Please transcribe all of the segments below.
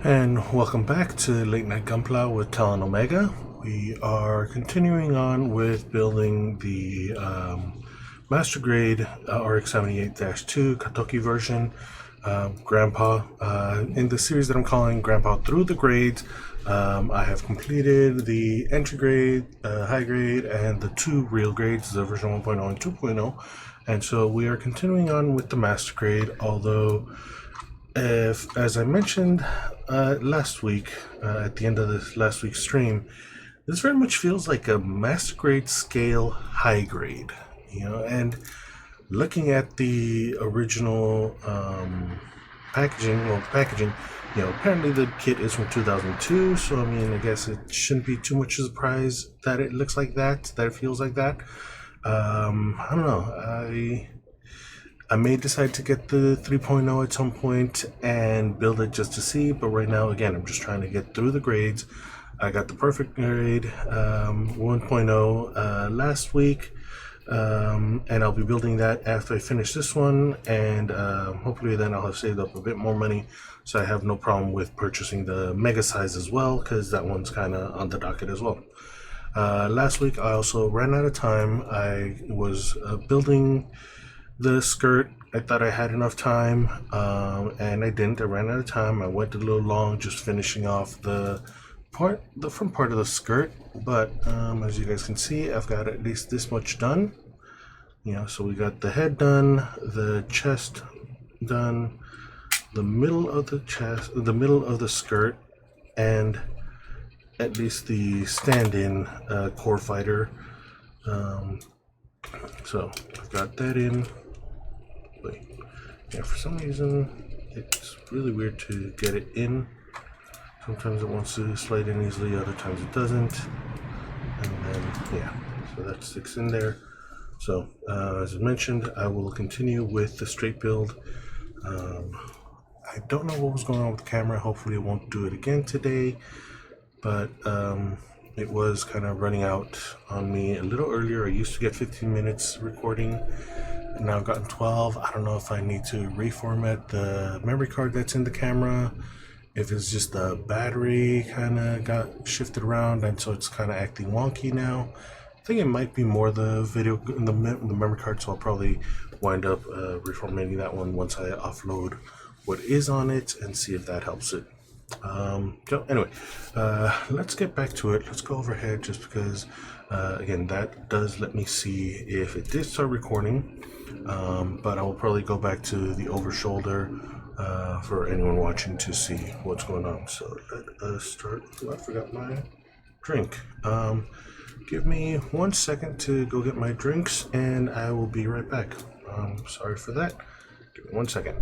And welcome back to Late Night Gunpla with Talon Omega. We are continuing on with building the Master Grade RX-78-2 Katoki version. Grandpa, in the series that I'm calling Grandpa Through the Grades, I have completed the entry grade, high grade, and the two real grades, the version 1.0 and 2.0. And so we are continuing on with the Master Grade, although as I mentioned last week, at the end of this last week's stream, this very much feels like a master grade scale high grade, and looking at the original packaging, apparently the kit is from 2002, so I mean, I guess it shouldn't be too much of a surprise that it looks like that it feels like that. I don't know. I may decide to get the 3.0 at some point and build it just to see, but right now, again, I'm just trying to get through the grades. I got the perfect grade 1.0 last week, and I'll be building that after I finish this one, and hopefully then I'll have saved up a bit more money, so I have no problem with purchasing the mega size as well, because that one's kind of on the docket as well. Last week I also ran out of time. I was building the skirt. I thought I had enough time, and I didn't. I ran out of time. I went a little long just finishing off the front part of the skirt, but as you guys can see, I've got at least this much done. So we got the head done, the chest done, the middle of the chest, the middle of the skirt, and at least the stand-in core fighter. So I've got that in. Yeah, for some reason it's really weird to get it in. Sometimes it wants to slide in easily, other times it doesn't. And then, yeah, so that sticks in there. So, as I mentioned, I will continue with the straight build. I don't know what was going on with the camera. Hopefully it won't do it again today. But it was kind of running out on me a little earlier. I used to get 15 minutes recording. Now I've gotten 12. I don't know if I need to reformat the memory card that's in the camera, if it's just the battery kind of got shifted around and so it's kind of acting wonky now. I think it might be more the the memory card, so I'll probably wind up reformatting that one once I offload what is on it and see if that helps it. So anyway, let's get back to it. Let's go overhead just because, again, that does let me see if it did start recording. But I will probably go back to the over shoulder for anyone watching to see what's going on. So let us start. Oh, I forgot my drink. Give me 1 second to go get my drinks and I will be right back. Sorry for that. Give me 1 second.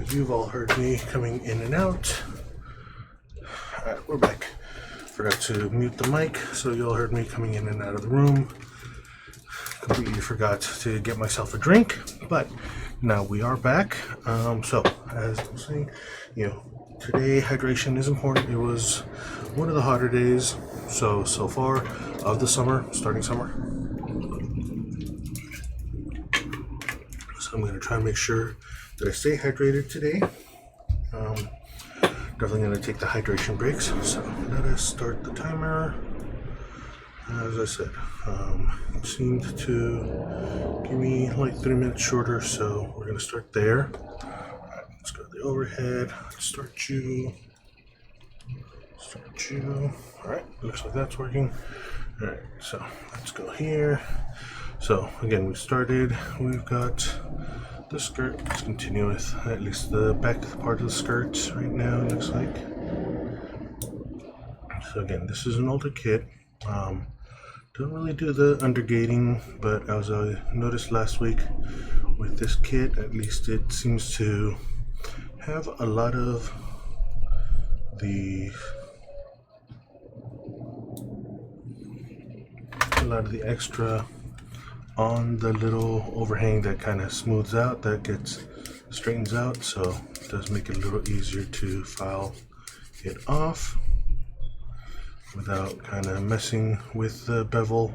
You've all heard me coming in and out. Alright, we're back. Forgot to mute the mic, so you all heard me coming in and out of the room. completely forgot to get myself a drink, but now we are back. So as I was saying, today hydration is important. It was one of the hotter days so far of the summer, starting summer. So I'm going to try to make sure that I stay hydrated today. Definitely going to take the hydration breaks. So let us start the timer. As I said, it seemed to give me like 3 minutes shorter, so we're going to start there. Alright, let's go to the overhead. Start you. Alright, looks like that's working. Alright, so let's go here. So again, we've got the skirt. Let's continue with at least the back part of the skirt right now, it looks like. So again, this is an older kit. Don't really do the undergating, but as I noticed last week with this kit, at least it seems to have a lot of the extra on the little overhang that kind of smooths out, that straightens out, so it does make it a little easier to file it off without kind of messing with the bevel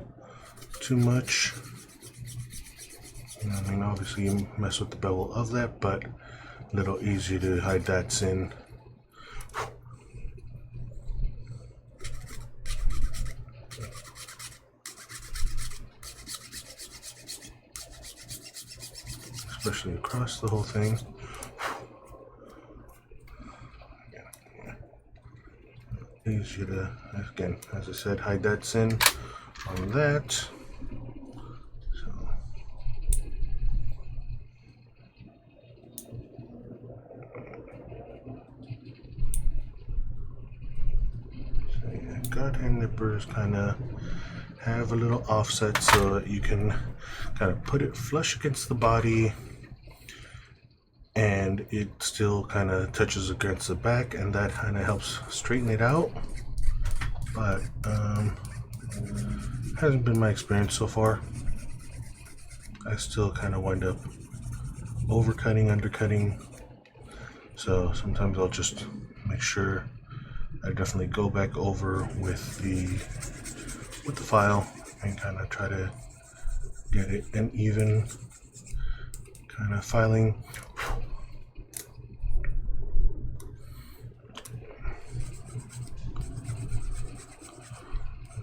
too much. I mean, obviously you mess with the bevel of that, but a little easier to hide that sin. Especially across the whole thing. Easier to, again, as I said, hide that sin on that. So yeah, gut and nippers kind of have a little offset so that you can kind of put it flush against the body and it still kind of touches against the back, and that kind of helps straighten it out. But hasn't been my experience so far. I still kind of wind up overcutting, undercutting, so sometimes I'll just make sure I definitely go back over with the file and kind of try to get it an even kind of filing.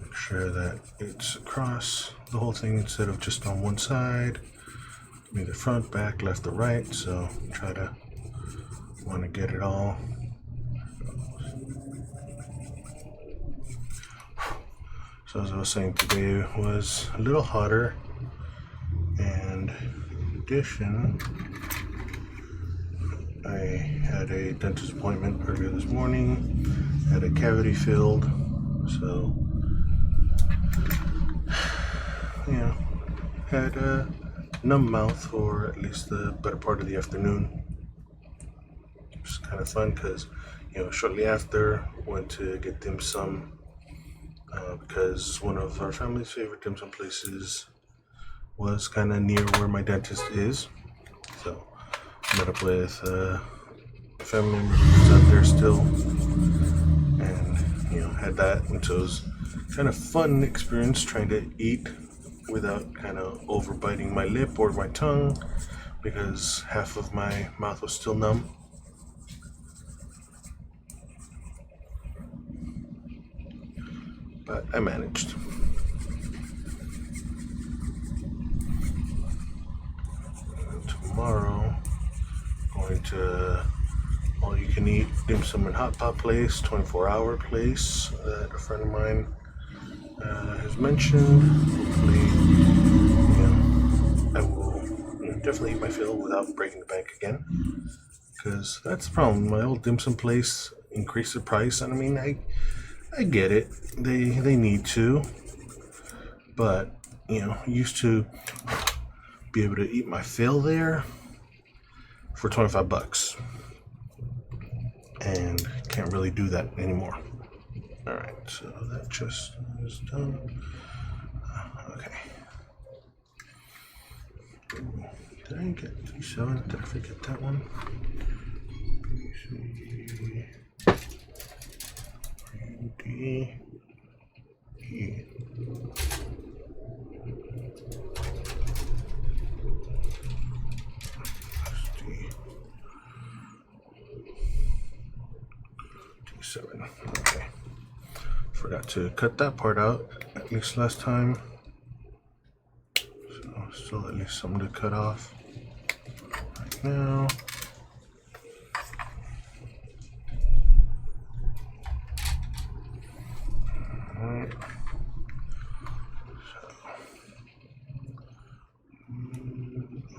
Make sure that it's across the whole thing instead of just on one side, either front, back, left, or right. So want to get it all. So as I was saying, today was a little hotter, and in addition, I had a dentist appointment earlier this morning, had a cavity filled, so had a numb mouth for at least the better part of the afternoon. It was kind of fun because, shortly after, went to get dim sum because one of our family's favorite dim sum places was kind of near where my dentist is. So met up with a family member who's out there still, and had that, and so it was kind of fun experience trying to eat without kind of overbiting my lip or my tongue because half of my mouth was still numb. But I managed. And tomorrow, going to all-you-can-eat dim sum and hot pot place, 24-hour place that a friend of mine has mentioned. Hopefully, I will definitely eat my fill without breaking the bank again, because that's the problem. My old dim sum place increased the price, and I mean, I get it. They need to, but used to be able to eat my fill there for $25, and can't really do that anymore. All right, so that just is done. Okay. Did I get D7? Did I forget that one? BC, D, E. D7. Okay. Forgot to cut that part out, at least last time. So still at least something to cut off right now. Alright. So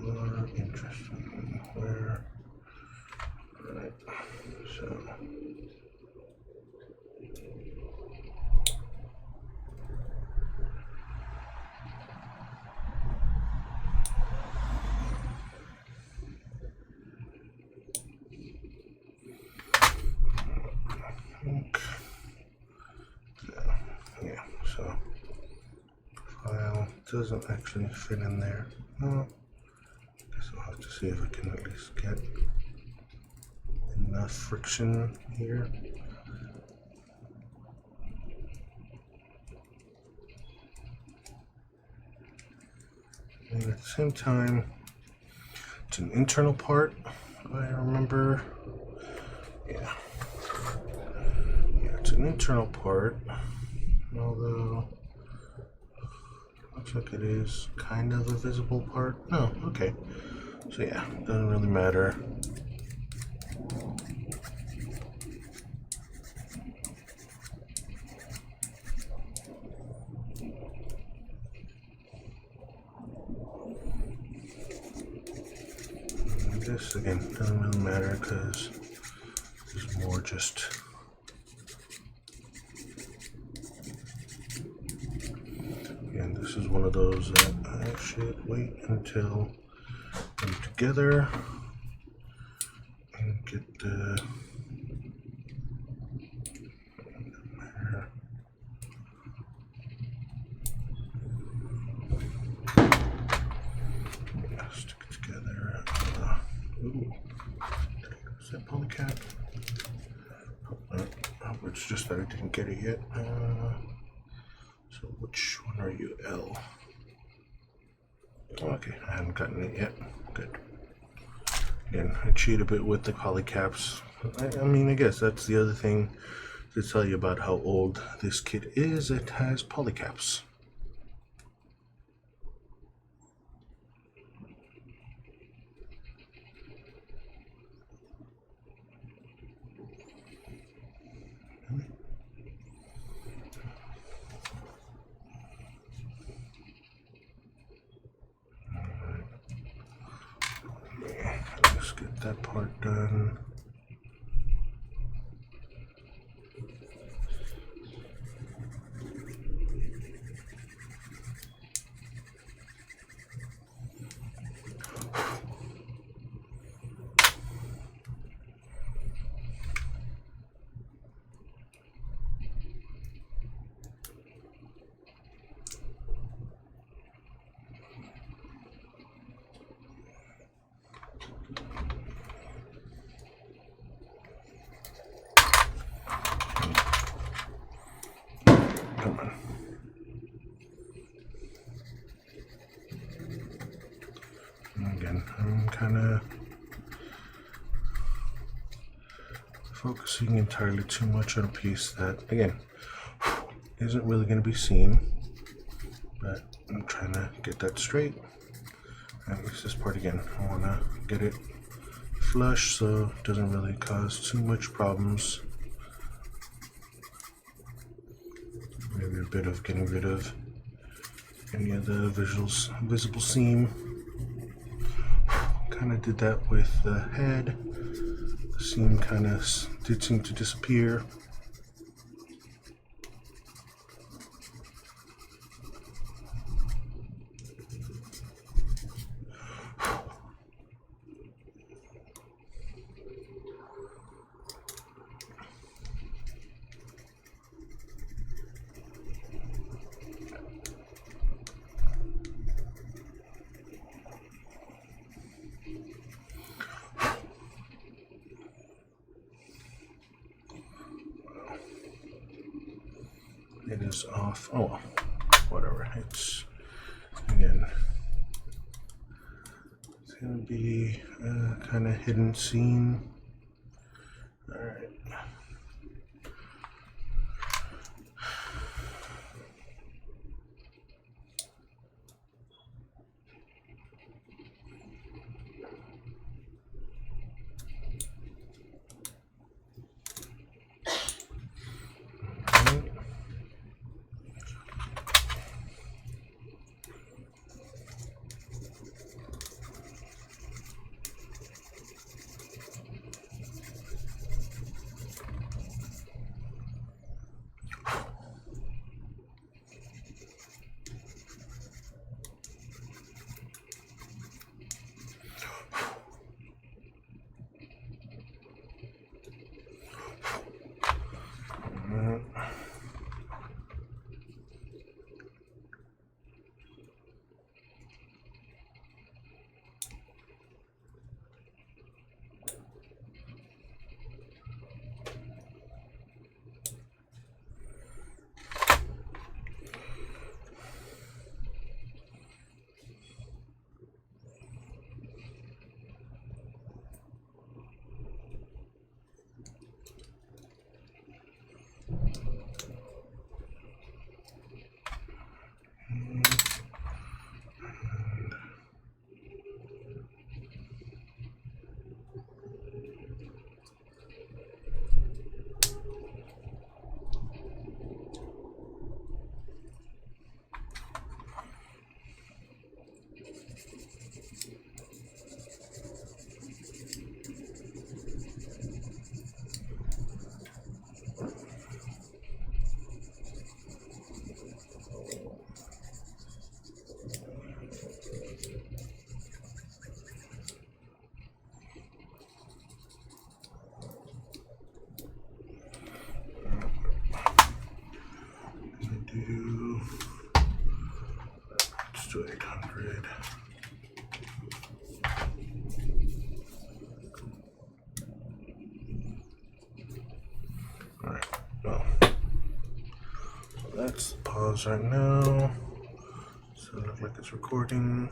more interesting. Where? Alright. So yeah, so file doesn't actually fit in there. Well, I guess I'll have to see if I can at least get enough friction here. And at the same time, it's an internal part, if I remember. Yeah. Yeah, it's an internal part, although looks like it is kind of a visible part. No, okay. So yeah, doesn't really matter. And this again doesn't really matter because it's more just again, this is one of those that I should wait until I'm together and get the stick it together. Ooh, is that polycap? Oh, it's just that I didn't get it yet. So which one are you, L? Okay, I haven't gotten it yet. Good. Again, I cheat a bit with the polycaps. I mean, I guess that's the other thing to tell you about how old this kit is. It has polycaps. Let's get that part done. Come on. And again, I'm kind of focusing entirely too much on a piece that, again, isn't really going to be seen, but I'm trying to get that straight. At least this part again, I want to get it flush so it doesn't really cause too much problems. Maybe a bit of getting rid of any of the visible seam. Kind of did that with the head. The seam kind of did seem to disappear. it is off. Oh well, whatever. It's again. It's gonna be a kind of hidden scene. All right. Let's do 800. All right. Well, that's the pause right now. So it looks like it's recording.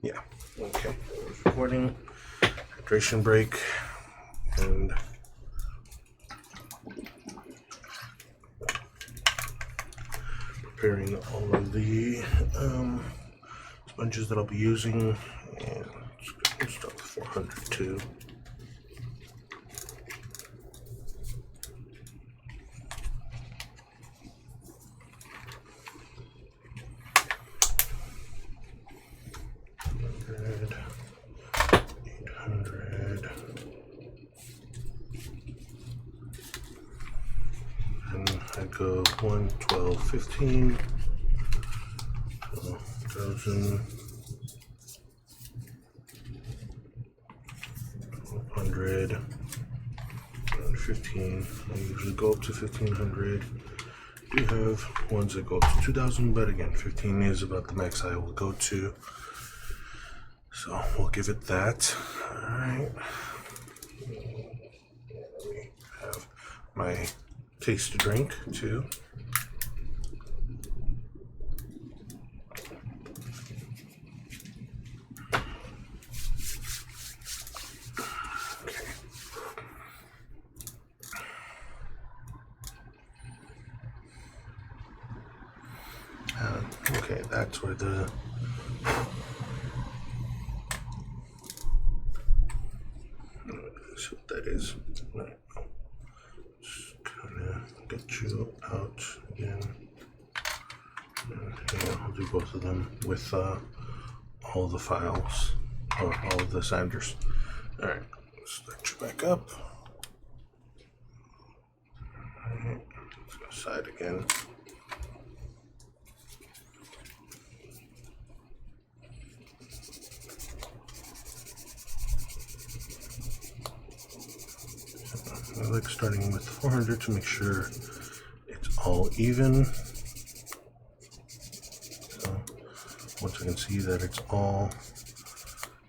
Yeah. Okay. It's recording. Hydration break and. Preparing all of the sponges that I'll be using, and let's start with 400 too. I'd go 1, 12, 15, 1,000, 1,200, 15. I usually go up to 1,500. I do have ones that go up to 2,000, but again, 15 is about the max I will go to. So we'll give it that. All right. We have my taste to drink too. Okay, that's where the what that is. Right. Just kind of get you out again. And yeah, I'll do both of them with all the files, or all of the sanders. All right, start you back up. All right, let's go side again. I like starting with 400 to make sure it's all even. So once I can see that it's all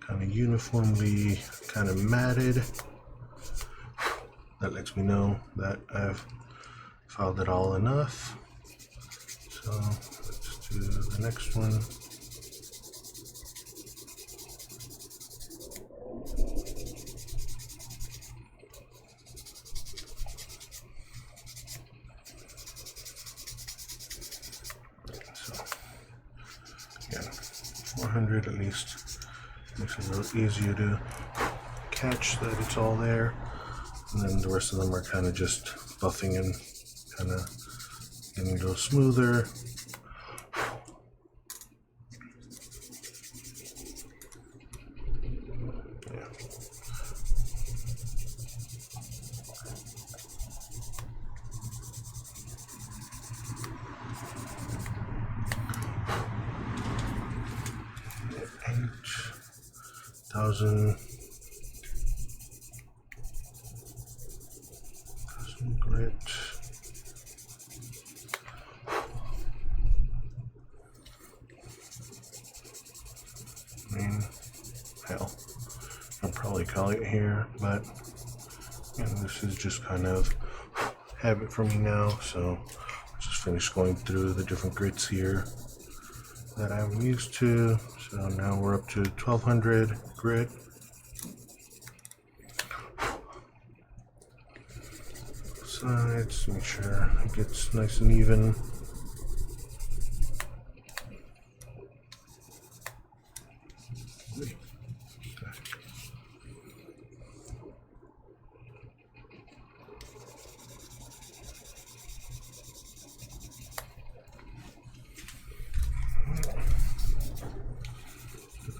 kind of uniformly kind of matted, that lets me know that I've filed it all enough. So let's do the next one. So again, 400 at least makes it a little easier to catch that it's all there. And then the rest of them are kind of just buffing and kind of getting a little smoother. Yeah. $8,000 grit. I mean, hell, I'll probably call it here, but this is just kind of habit for me now, so I just finished going through the different grits here that I'm used to. So now we're up to 1200 grit. Sides, make sure it gets nice and even.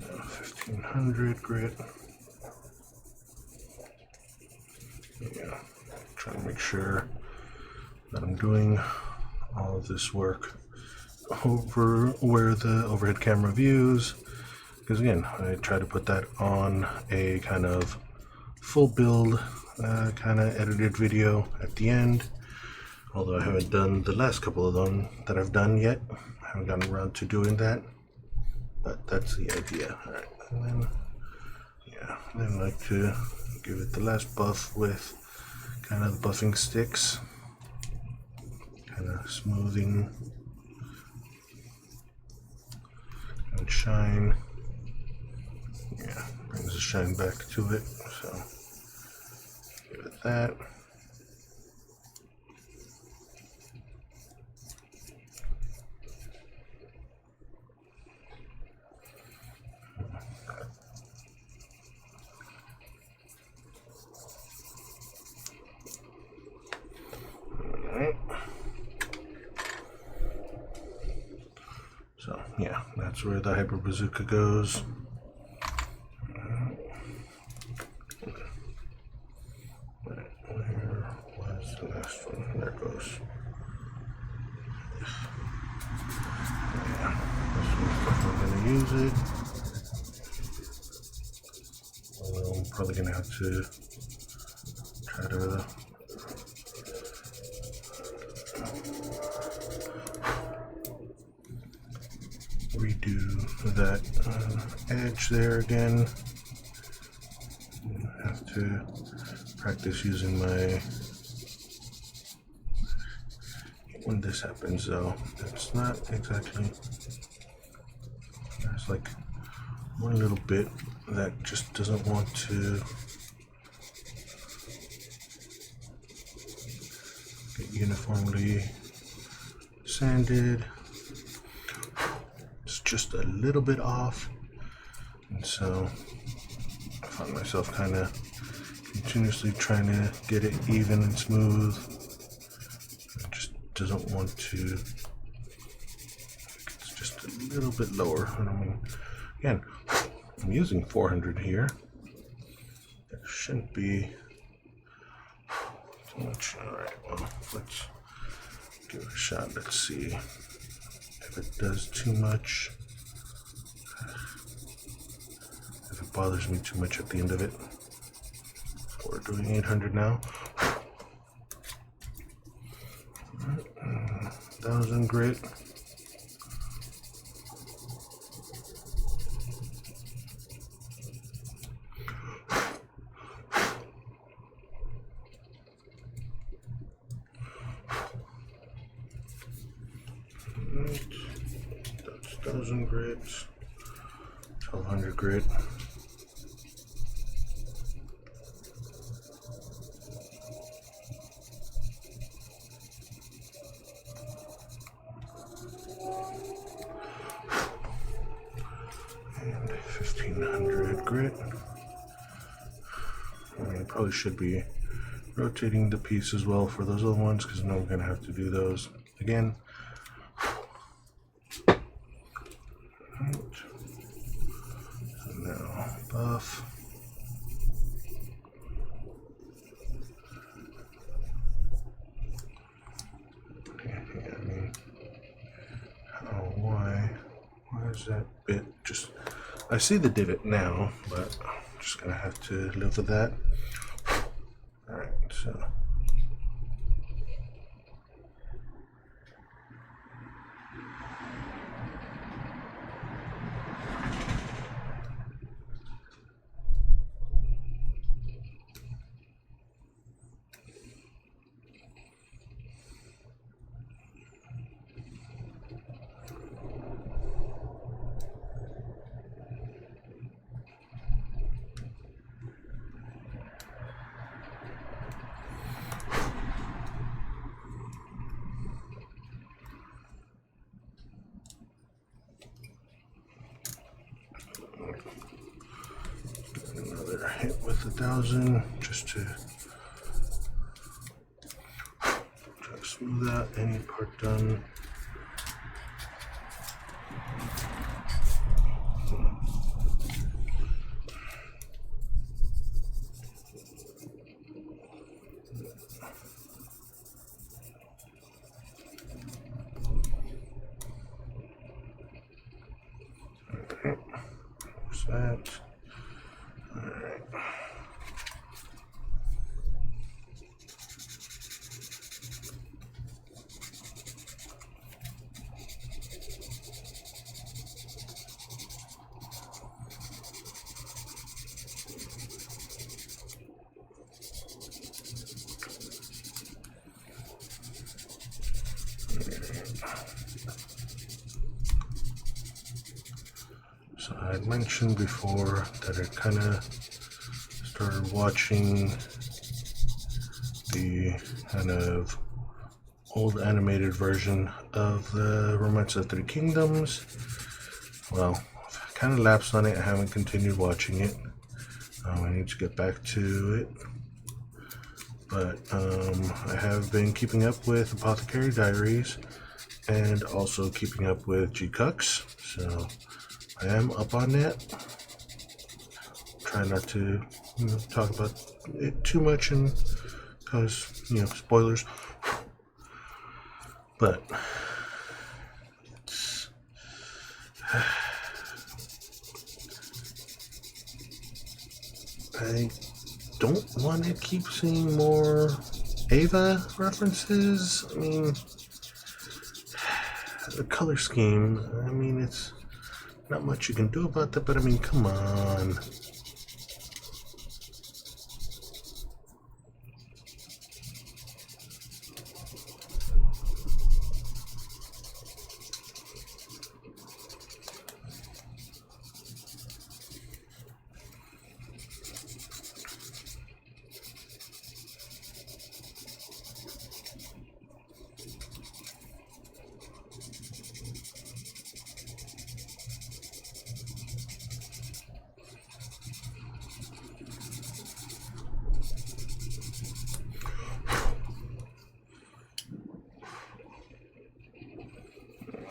Now 1500 grit. Yeah, trying to make sure that I'm doing all of this work over where the overhead camera views, because again, I try to put that on a kind of full build kind of edited video at the end, although I haven't done the last couple of them that I've done yet. I haven't gotten around to doing that, but that's the idea. All right, and then yeah, then I like to give it the last buff with kind of the buffing sticks, kind of smoothing and shine. Yeah, brings the shine back to it, so give it that. So yeah, that's where the Hyper Bazooka goes. Where was the last one? There it goes. Yeah, this one's definitely going to use it. Although I'm probably going to have to try to redo that edge there again. Have to practice using my, when this happens though, it's not exactly, there's like one little bit that just doesn't want to get uniformly sanded. It's just a little bit off, and so I find myself kind of continuously trying to get it even and smooth. It just doesn't want to, it's just a little bit lower. I mean, again, I'm using 400 here. There shouldn't be too much. Alright, well, let's give it a shot. Let's see if it does too much. If it bothers me too much at the end of it. So we're doing 800 now. 1,000 grit. 6,000 grit, 1,200 grit. And 1,500 grit. I probably should be rotating the piece as well for those other ones, because I know I'm going to have to do those again. Right. So now buff. I mean, why is that bit just... I see the divot now, but I'm just going to have to live with that. Alright, so... another hit with 1,000 just to try to smooth out any part done. That. Alright. So I had mentioned before that I kind of started watching the kind of old animated version of the Romance of the Three Kingdoms. Well, I've kind of lapsed on it. I haven't continued watching it. I need to get back to it. But I have been keeping up with Apothecary Diaries and also keeping up with G-Cux. So I am up on that. Try not to talk about it too much and cause spoilers. But it's I don't want to keep seeing more Ava references. I mean, the color scheme, I mean, it's not much you can do about that, but I mean, come on.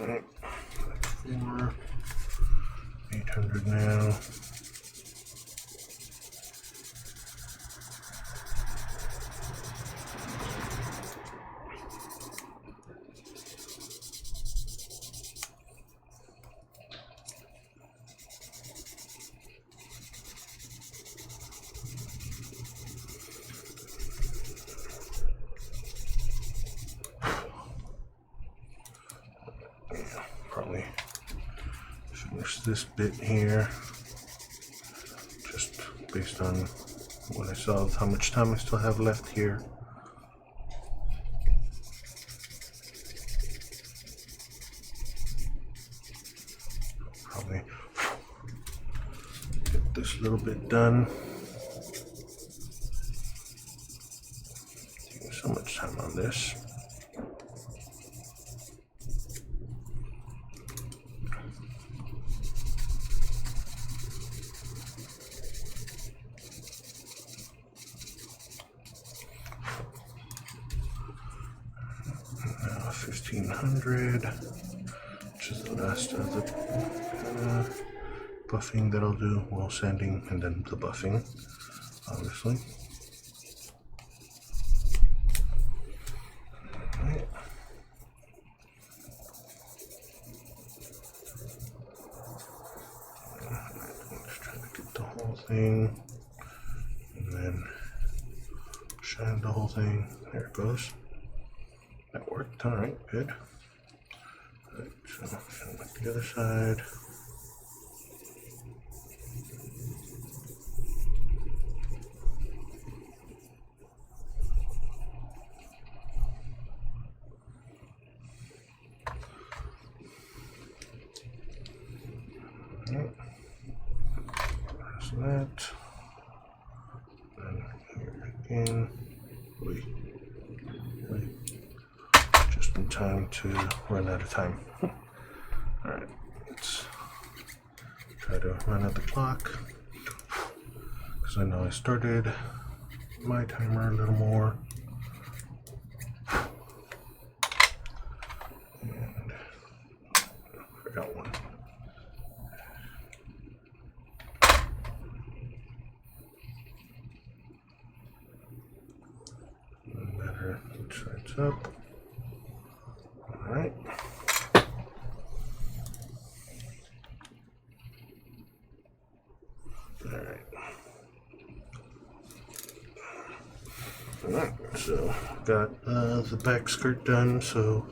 Alright, 4, 800 now. Probably finish this bit here, just based on what I saw of how much time I still have left here. this little bit done. Taking so much time on this. Now 1500, which is the last of the buffing that I'll do while sanding, and then the buffing, obviously. Right. Just trying to get the whole thing, and then shine the whole thing. There it goes. That worked. All right, good. All right, so shine like the other side. There's that. And here again. Wait. Just in time to run out of time. Alright, let's try to run out the clock. Because I know I started my timer a little more. And I got one. Matter which side's up. Alright. Alright, so got the back skirt done, so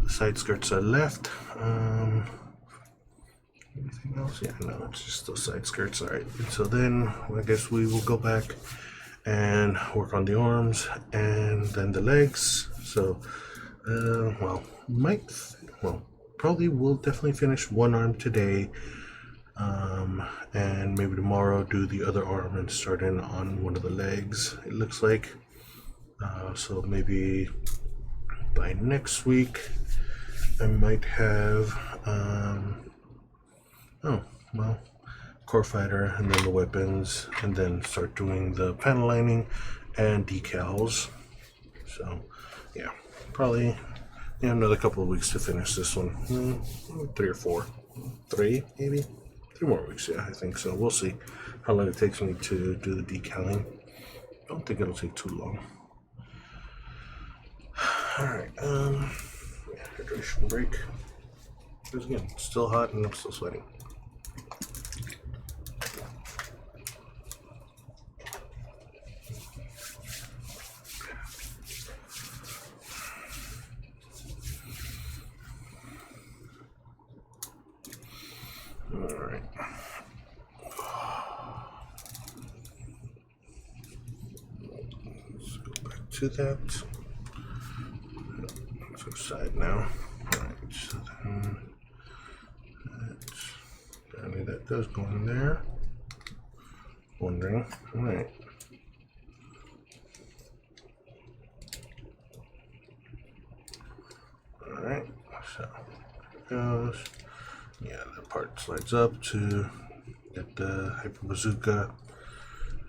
the side skirts are left. Anything else? Yeah, no, it's just those side skirts. Alright, so then I guess we will go back and work on the arms and then the legs. So, probably will definitely finish one arm today, and maybe tomorrow do the other arm and start in on one of the legs, it looks like. So maybe by next week I might have core fighter and then the weapons, and then start doing the panel lining and decals. So yeah, probably another couple of weeks to finish this one. 3 or 4, 3 maybe 3 more weeks. Yeah, I think so. We'll see how long it takes me to do the decaling. I don't think it'll take too long. Alright, hydration break. Because again, it's still hot and I'm still sweating. Alright. Let's go back to that. Side now. Alright, so then apparently that does go in there. Wondering. Alright. Alright, so it goes. Yeah, that part slides up to get the Hyper Bazooka.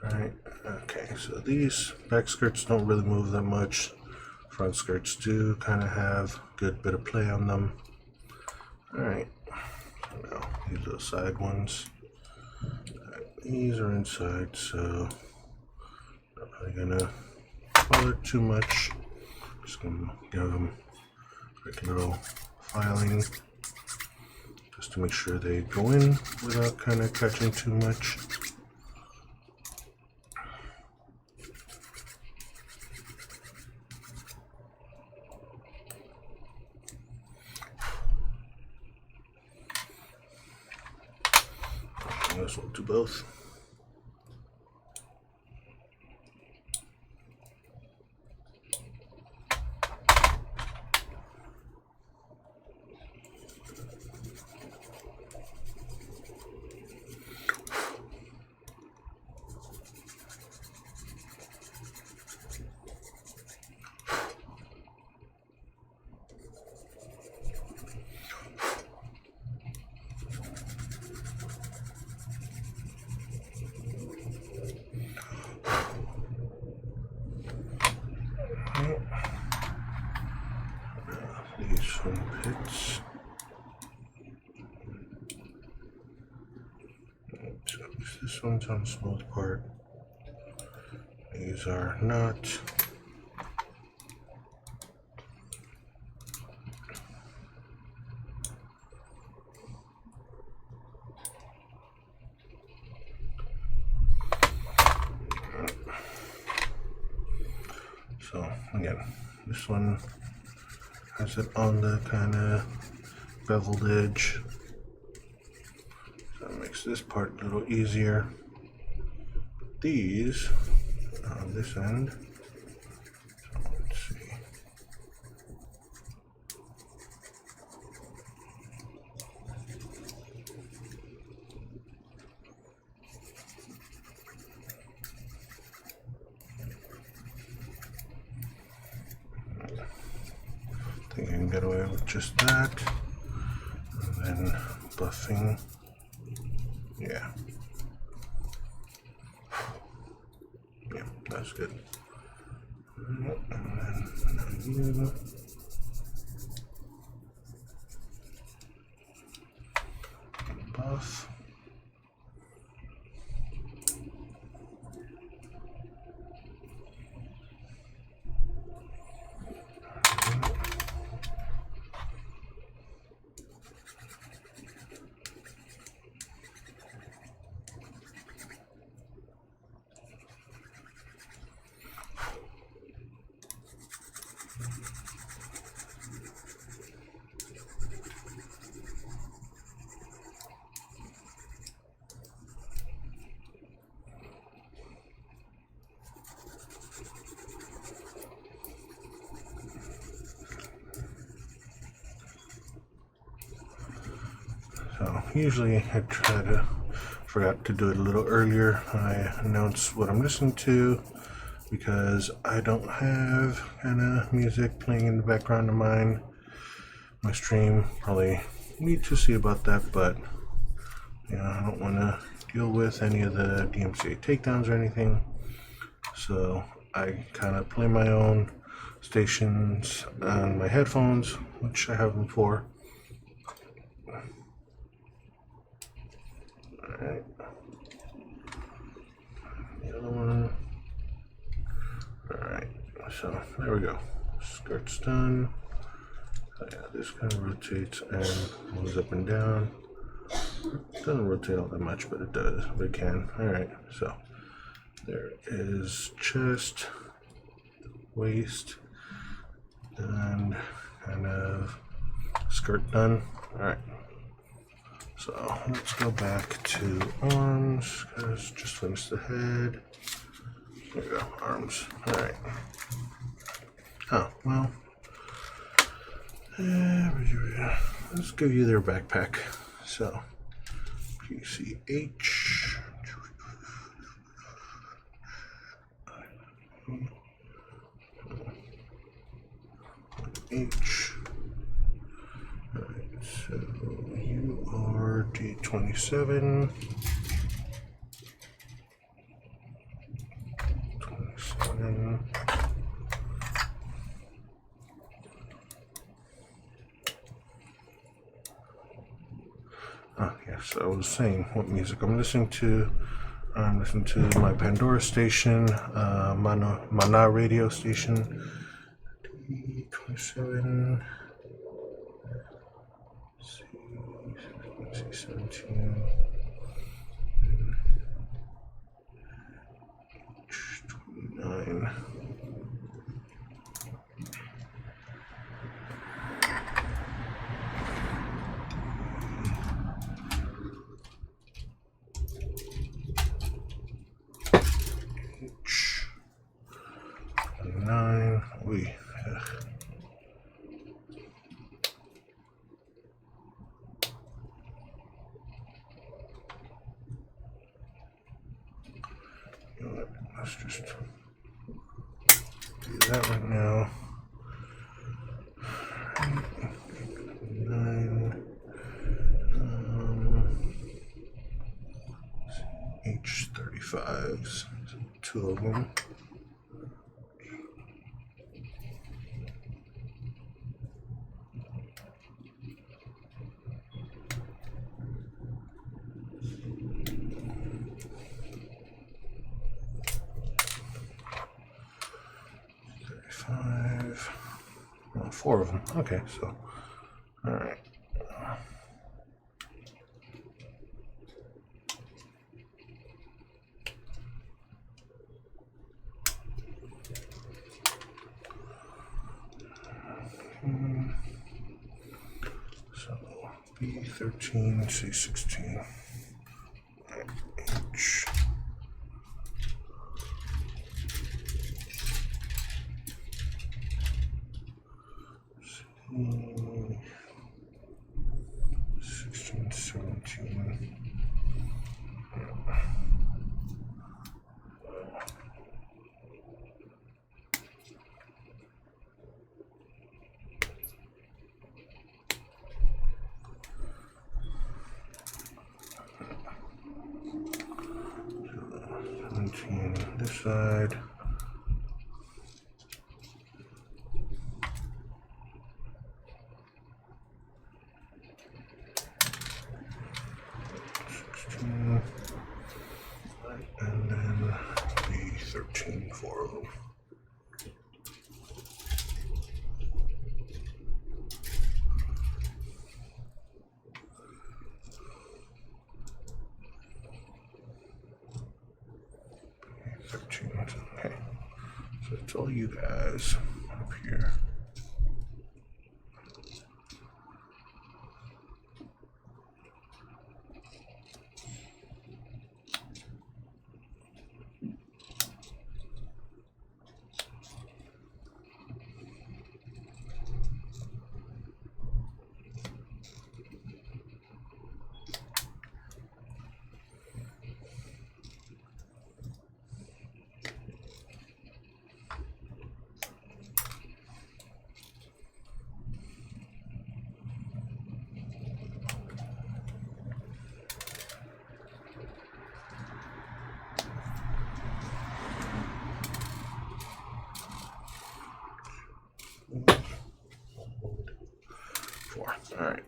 Alright, okay, so these back skirts don't really move that much. Front skirts do kind of have a good bit of play on them. Alright, so now these are the side ones. These are inside, so not really gonna bother too much. Just gonna give them a quick little filing just to make sure they go in without kind of catching too much. I guess we'll do both. These foam pits. So this one's on the smooth part. These are not. So again, this one has it on the kind of beveled edge. So it makes this part a little easier. These on this end. So let's see. I think I can get away with just that. And then buffing. Yeah. Yeah, that's good. And then you. Buff. So usually I forgot to do it a little earlier. I announce what I'm listening to because I don't have kind of music playing in the background of mine. My stream probably need to see about that, but I don't want to deal with any of the DMCA takedowns or anything. So I kind of play my own stations on my headphones, which I have them for. Alright. The other one. Alright, so there we go. Skirt's done. So yeah, this kind of rotates and moves up and down. Doesn't rotate all that much, but it does. But it can. Alright, so there is chest, waist, and kind of skirt done. Alright. So let's go back to arms, because just finished the head. There we go, arms. Alright. Oh, well. Let's give you their backpack. So, PCH. H. Alright, so you are D27. 27. Oh, yes, I was saying what music I'm listening to. I'm listening to my Pandora station, Mana radio station. D27. C17. H29. H9. We. Let's just do that right now. 9. H35s, two of them. 5. Oh, 4 of them. Okay, so, all right. So B13, C16, H. C, 16, 17. This side. And then the 13 4 of them. Okay, so it's all you guys up here. All right.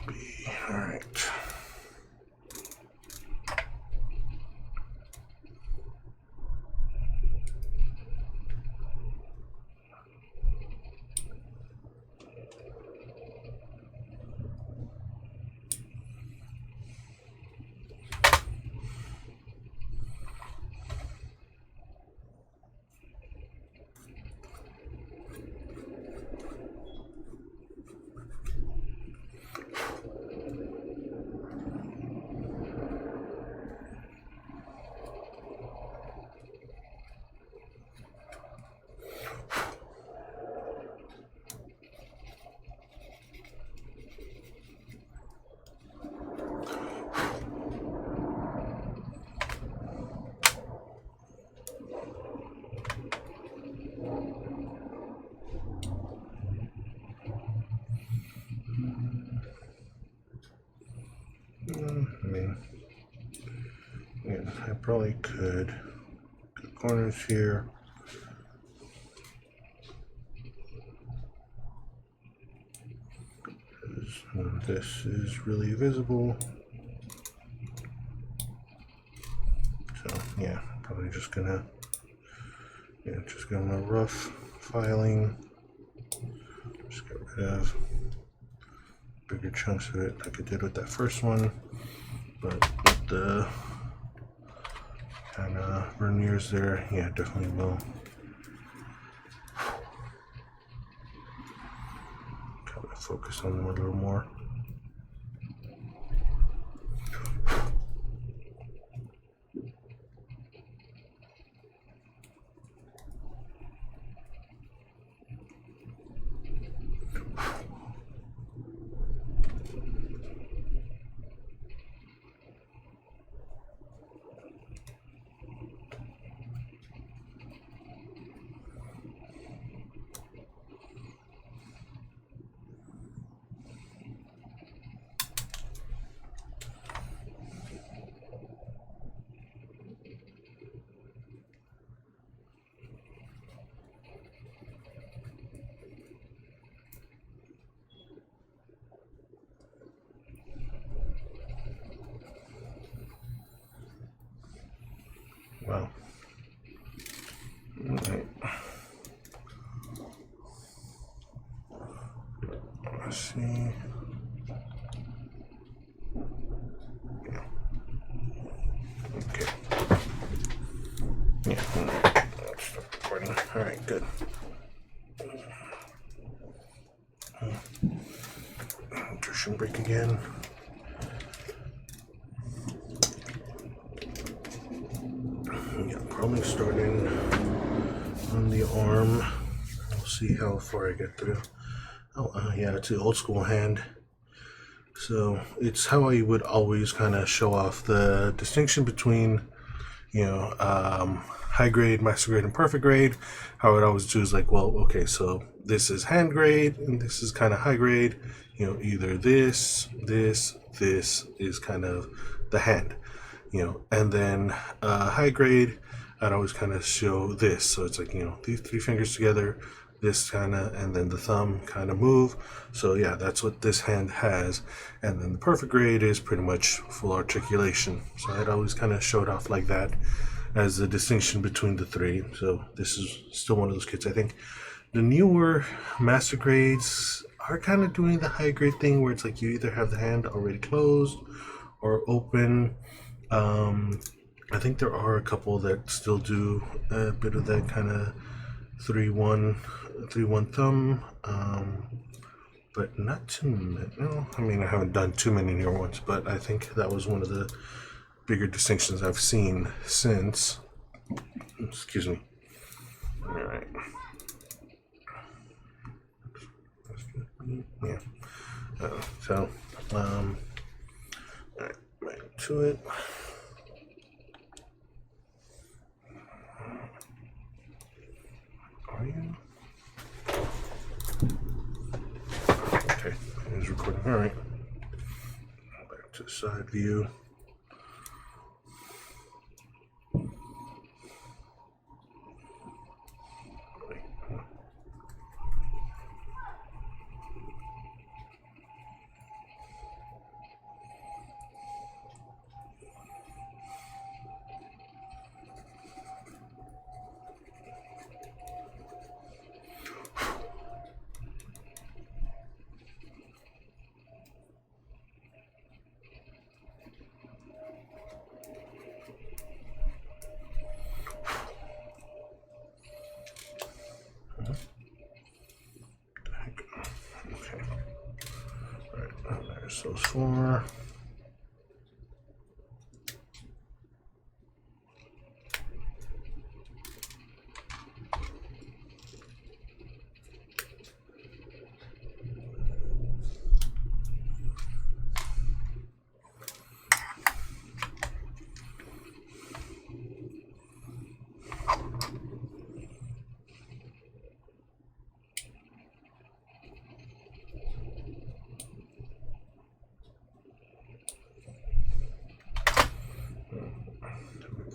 B. All right. I mean, yeah, I probably could. Good corners here. This is really visible. So yeah, probably just gonna rough filing. Just get rid of bigger chunks of it like I did with that first one, but with the kind of verniers there, yeah, definitely will kind of focus on them a little more. Wow. Alright. Let's see. Okay. Yeah. Let's stop recording. Alright, good. Nutrition break again. Yeah, probably starting on the arm. We'll see how far I get through. Oh, yeah, it's the old school hand. So it's how I would always kind of show off the distinction between, high grade, master grade, and perfect grade. How I'd always choose like, well, okay, so this is hand grade, and this is kind of high grade. Either this is kind of the hand. And then high grade, I'd always kind of show this. So it's like, these three fingers together, this kind of, and then the thumb kind of move. So yeah, that's what this hand has. And then the perfect grade is pretty much full articulation. So I'd always kind of show it off like that as the distinction between the three. So this is still one of those kits. I think the newer master grades are kind of doing the high grade thing where it's like you either have the hand already closed or open. I think there are a couple that still do a bit of that kind of 3-1 thumb, but not too many. No, I mean, I haven't done too many newer ones, but I think that was one of the bigger distinctions I've seen since. Excuse me. All right. Yeah. So, all right, back to it. Are you? Okay, it's recording. All right. Back to the side view. Okay. All right, there's those four.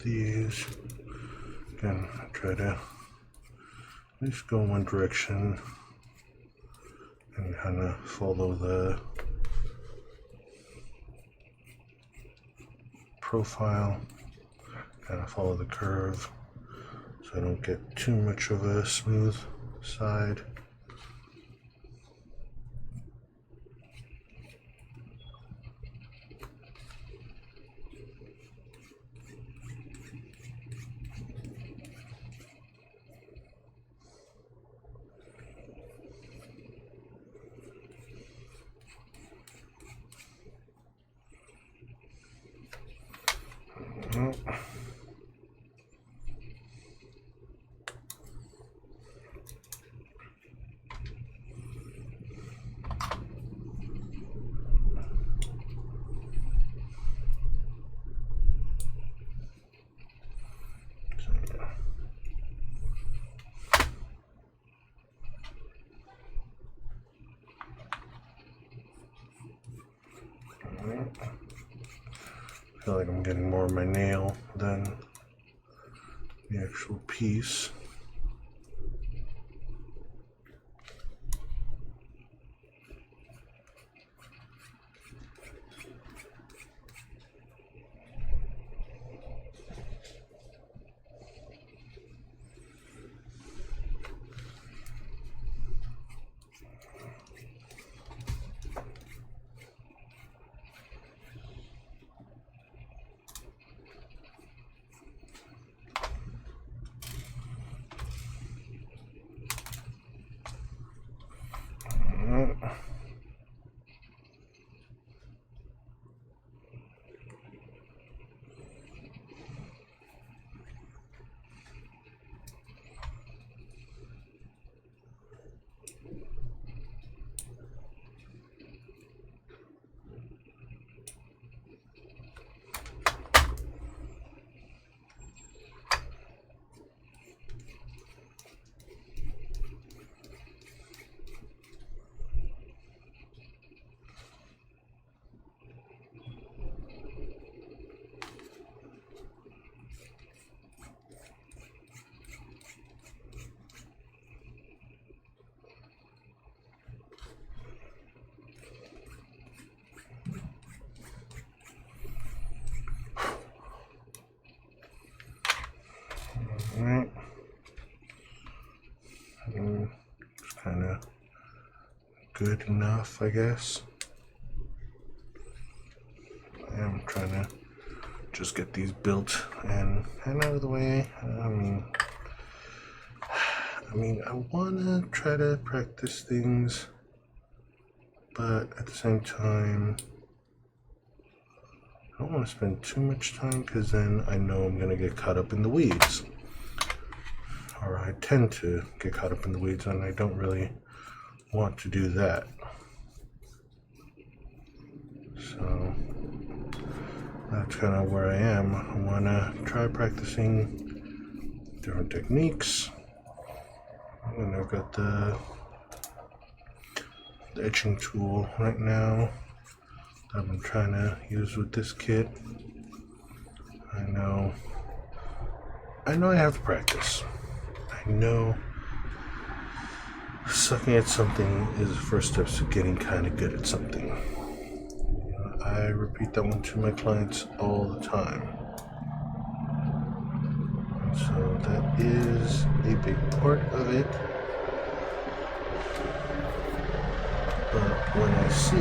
These again, try to at least go one direction and kind of follow the profile, kind of follow the curve so I don't get too much of a smooth side. I feel like I'm getting more of my nail than the actual piece. good enough, I guess. I am trying to just get these built and out of the way. I mean, I want to try to practice things, but at the same time, I don't want to spend too much time because then I know I'm going to get caught up in the weeds. Or I tend to get caught up in the weeds, and I don't really want to do that. So that's kind of where I am. I want to try practicing different techniques. And I've got the etching tool right now that I've been trying to use with this kit. I know I have to practice. I know sucking at something is the first step to getting kind of good at something. I repeat that one to my clients all the time. And so that is a big part of it. But when I see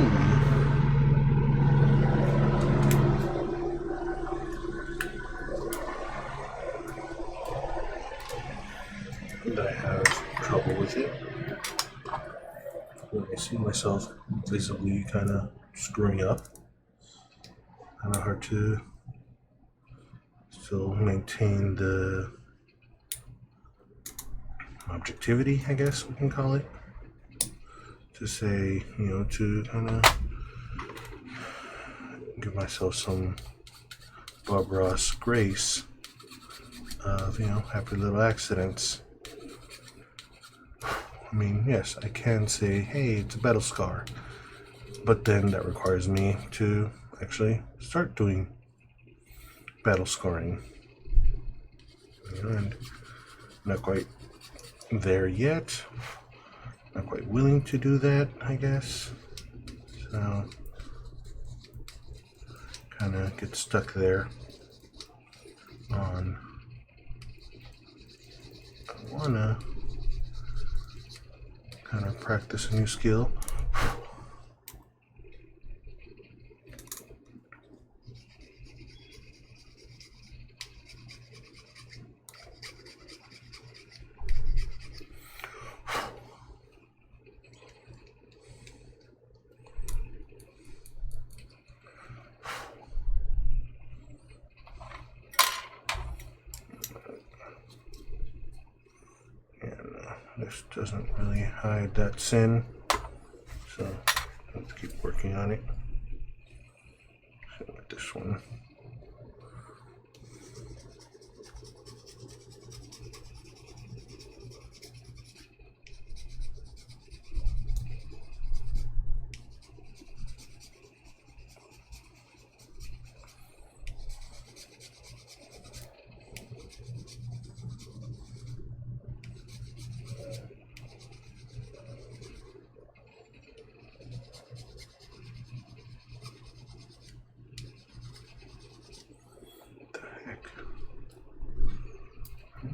that I have trouble with it, when I see myself visibly kind of screwing up, kind of hard to still maintain the objectivity, I guess we can call it, to say, to kind of give myself some Bob Ross grace of, happy little accidents. I mean, yes, I can say, hey, it's a battle scar, but then that requires me to actually start doing battle scoring. And not quite there yet, not quite willing to do that, I guess. So, kind of get stuck there on, I wanna kind of practice a new skill. This doesn't really hide that sin, so let's keep working on it. So with this one,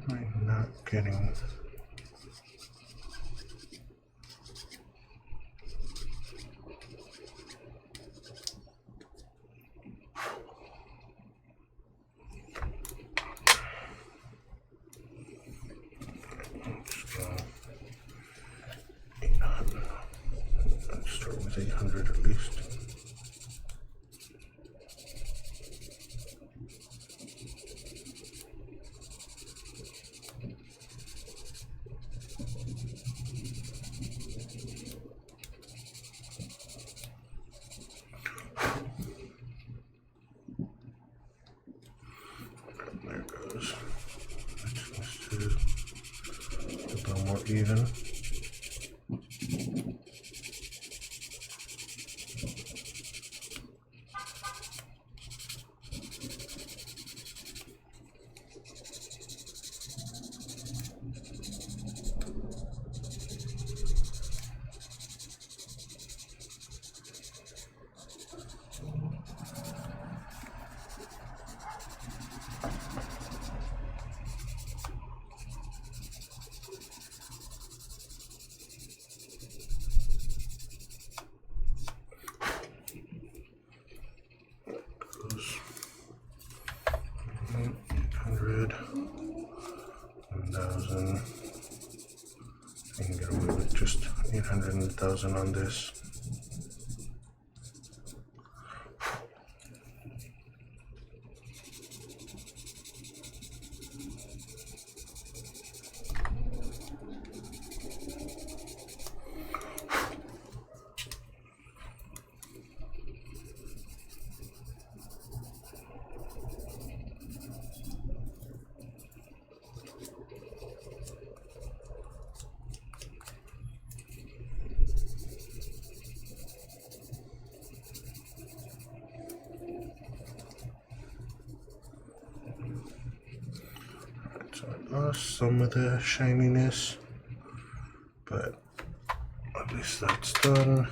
I'm not getting. Let's go 800. Let's start with 800 at least. There it goes. Let's do a little more even. 1,000. I can get away with just 800 and 1,000 on this. So I lost some of the shininess, but at least that's done.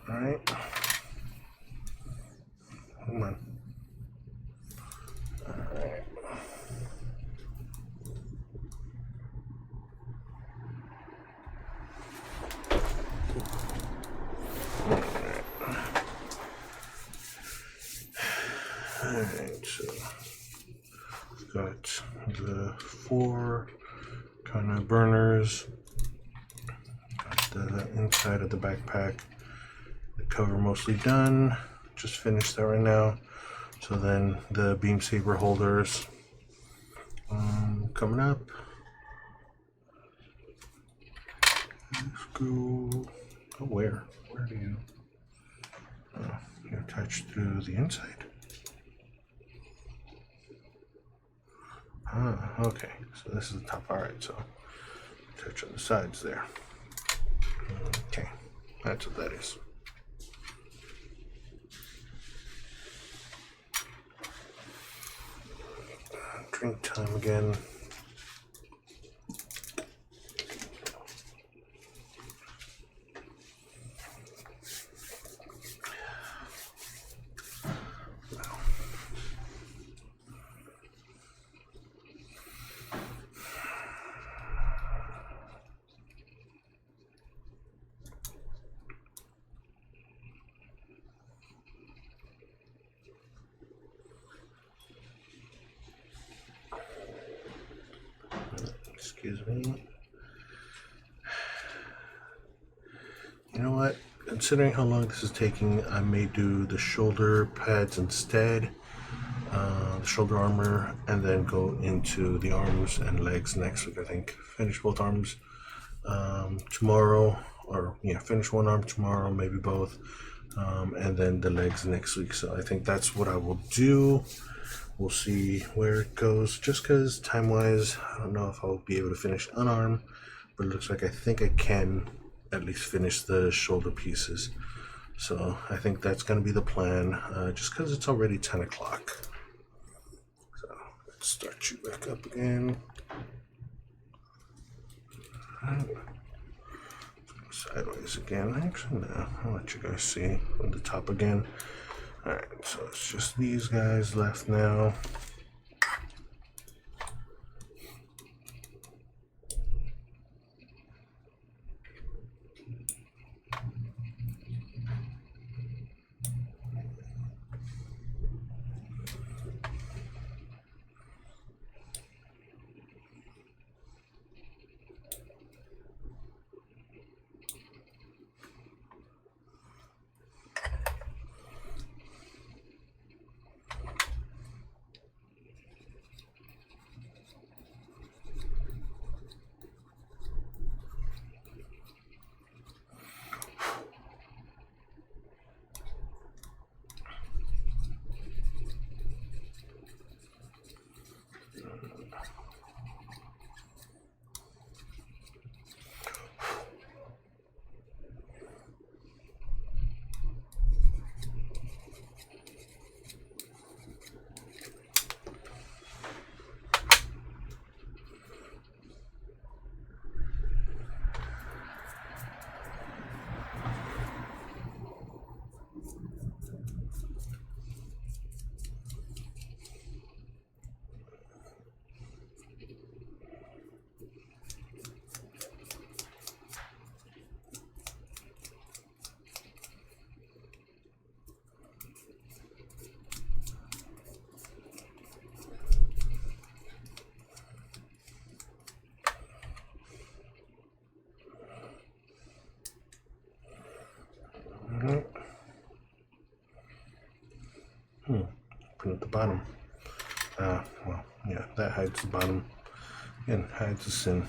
Alright. Come on. Alright. Alright, so we've got the 4 kind of burners. Got the inside of the backpack. The cover mostly done. Just finished that right now. So then the beam saber holders coming up. Let's go. Oh, where? Where do you? Oh, you're attached to the inside. Ah, okay. So this is the top. All right. So touch on the sides there. Okay, that's what that is. Drink time again. Excuse me. You know what? Considering how long this is taking, I may do the shoulder pads instead, the shoulder armor, and then go into the arms and legs next week. I think finish both arms tomorrow, or yeah, finish one arm tomorrow, maybe both, and then the legs next week. So I think that's what I will do. We'll see where it goes. Just because time-wise, I don't know if I'll be able to finish unarmed, but it looks like I think I can at least finish the shoulder pieces. So I think that's going to be the plan, just because it's already 10 o'clock. So let's start you back up again. Sideways again. Actually, no. I'll let you guys see from the top again. Alright, so it's just these guys left now. Open at the bottom. Well, yeah, that hides the bottom and hides the sin.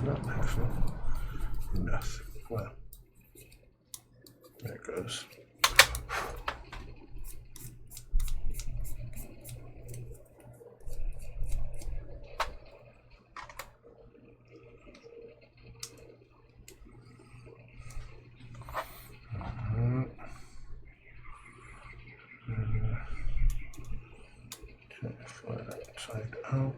not actually nothing. Well, there it goes. Side out.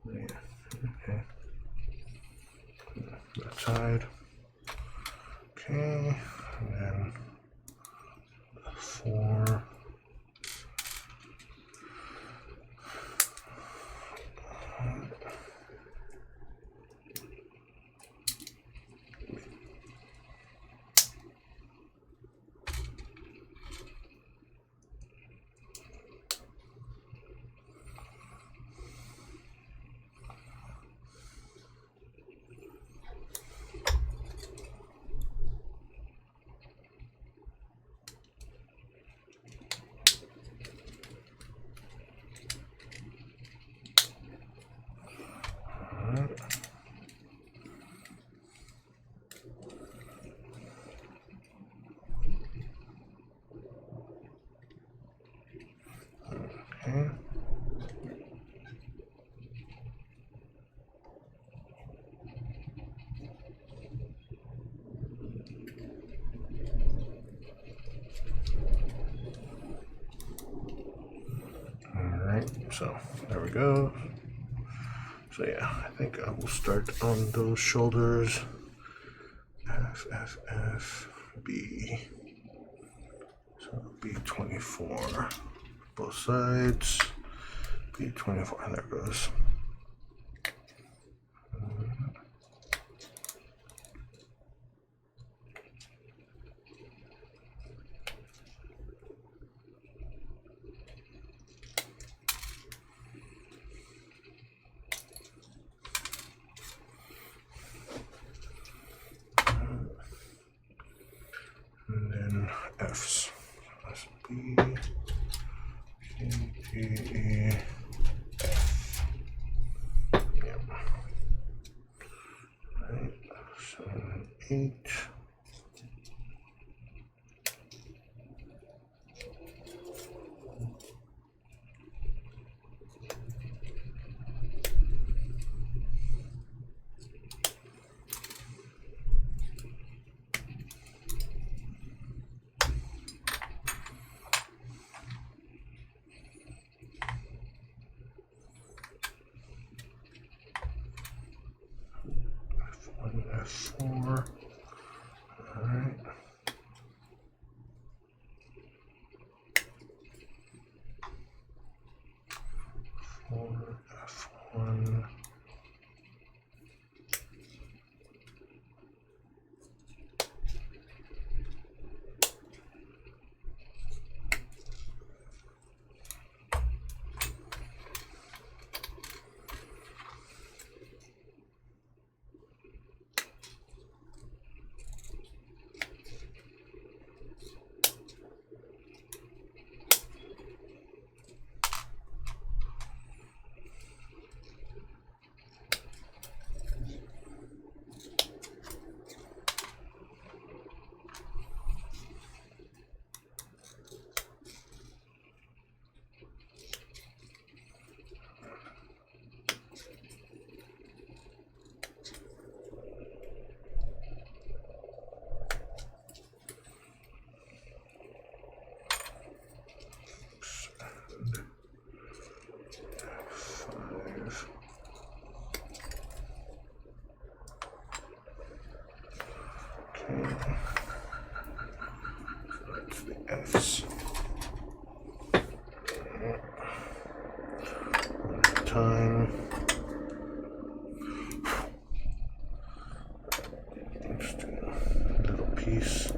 Yeah. Okay. That side. Okay, and then 4. Okay. Alright, so there we go. So yeah, I think I will start on those shoulders. F, F, F, B. So B24. Both sides. B24, there it goes. And then F's. That's B, C, D, E, F. Yep. Right. 7, 8. F4. Alright. 4, F1. That's the F's. Time. Just a little piece.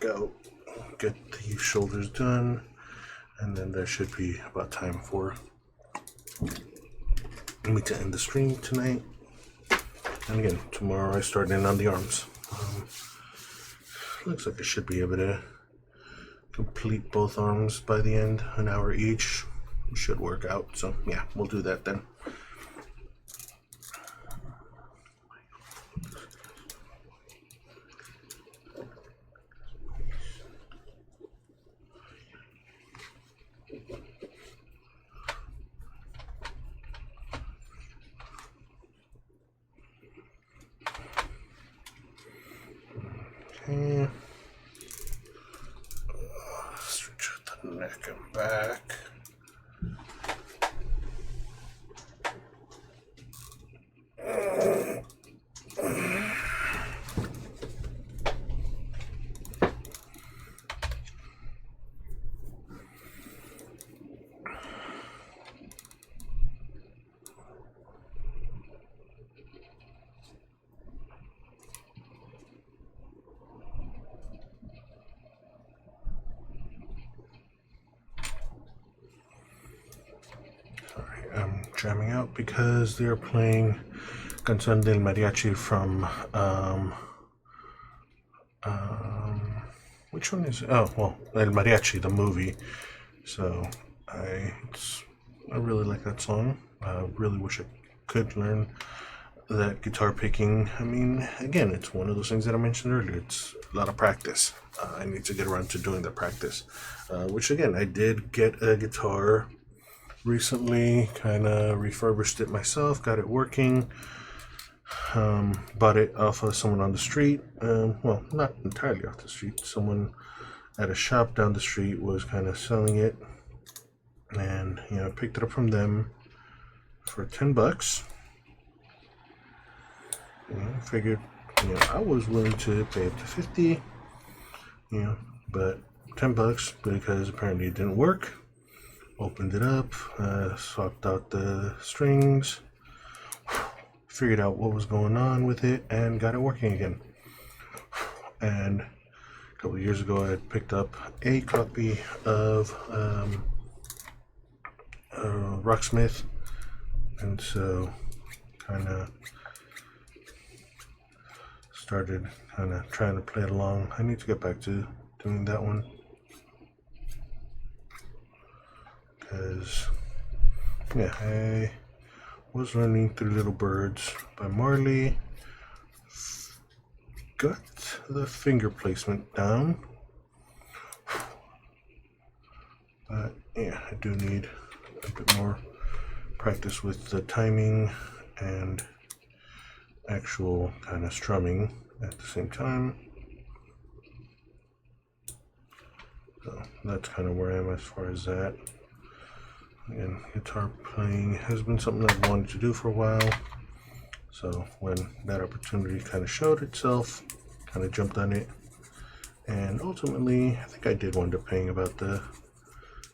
work out, get the shoulders done, and then there should be about time for me to end the stream tonight. And again, tomorrow I start in on the arms. Looks like I should be able to complete both arms by the end, an hour each. Should work out. So yeah, we'll do that then. Okay. Stretch out the neck and back. I'm jamming out because they're playing Canción del Mariachi from which one is it? Oh, well, El Mariachi, the movie. So I really like that song. I really wish I could learn that guitar picking. I mean, again, it's one of those things that I mentioned earlier. It's a lot of practice. I need to get around to doing the practice, which again, I did get a guitar recently, kind of refurbished it myself, got it working, bought it off of someone on the street. Well, not entirely off the street. Someone at a shop down the street was kind of selling it, and I picked it up from them for $10. Figured, I was willing to pay up to 50, but $10 because apparently it didn't work. Opened it up, swapped out the strings, figured out what was going on with it, and got it working again. And a couple of years ago, I had picked up a copy of Rocksmith, and so kind of started trying to play it along. I need to get back to doing that one. Because, yeah, I was learning Three Little Birds by Marley. Got the finger placement down. But, yeah, I do need a bit more practice with the timing and actual kind of strumming at the same time. So that's kind of where I am as far as that. Again, guitar playing has been something I've wanted to do for a while, so when that opportunity kind of showed itself, kind of jumped on it, and ultimately I think I did wind up paying about the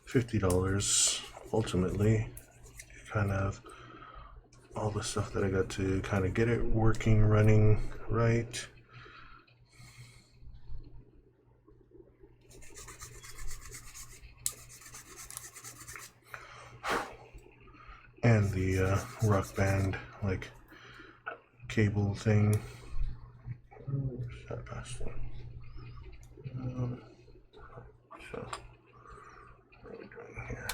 $50. Ultimately, kind of all the stuff that I got to kind of get it working, running right. And the Rock Band cable thing. Where's that last one? So what are we doing here?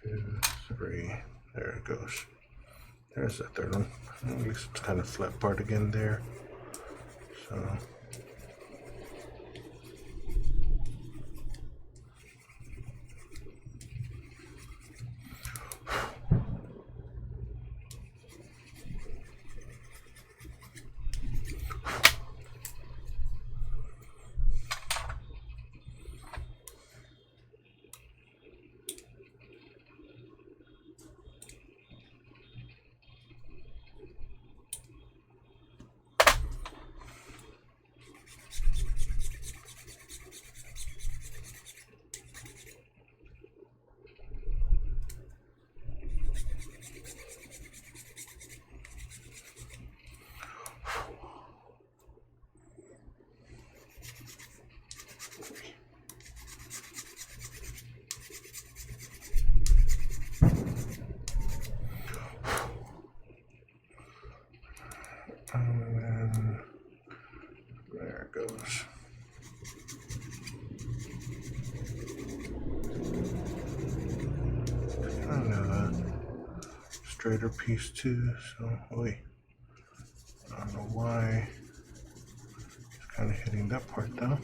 2, 3. There it goes. There's that third one. At least it's kind of flat part again there. So. straighter piece too, so wait. I don't know why it's kind of hitting that part though.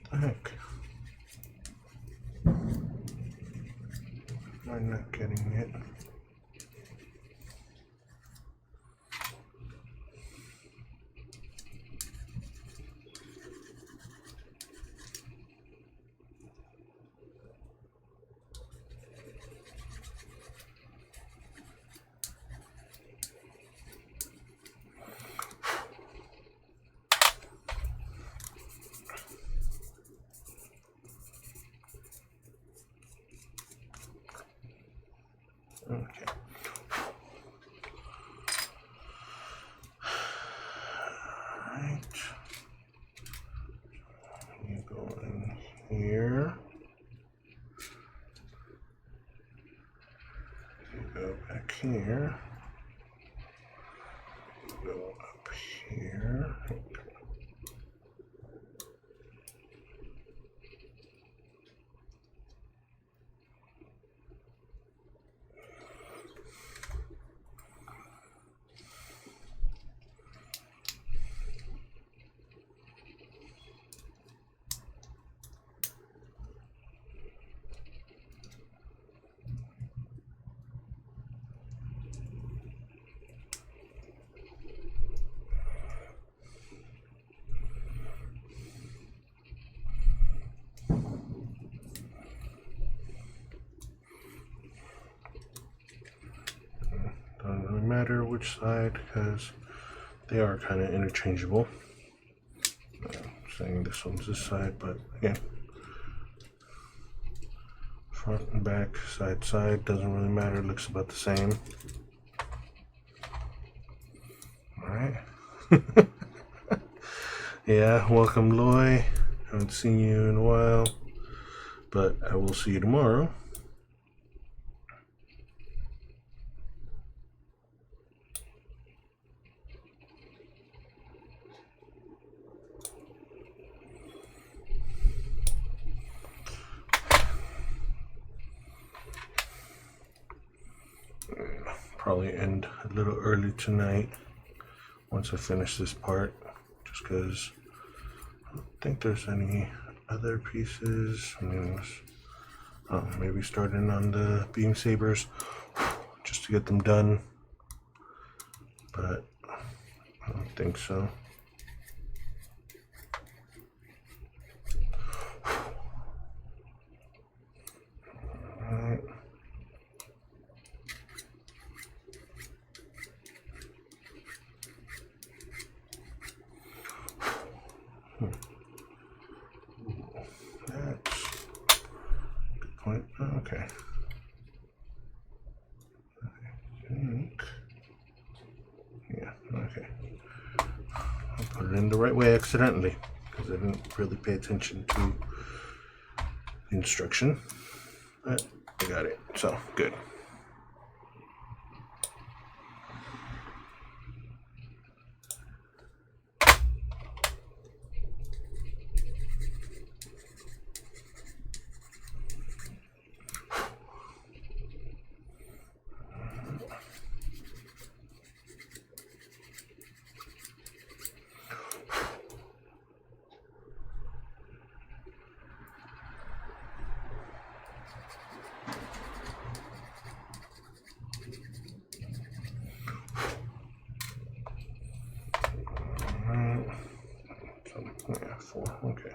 What the heck? I'm not getting it. Okay. Alright. You go in here. You go back here. You go up here. Doesn't really matter which side because they are kind of interchangeable. Saying this one's this side, but again, front and back, side to side, doesn't really matter, looks about the same. Alright. Yeah, welcome Loy. Haven't seen you in a while, but I will see you tomorrow. Probably end a little early tonight once I finish this part, just because I don't think there's any other pieces. I mean, maybe starting on the beam sabers just to get them done, but I don't think so. Alright. That's a good point. Okay. I think. Yeah, okay. I put it in the right way accidentally because I didn't really pay attention to the instruction. But I got it. So, good. Yeah, 4. Okay.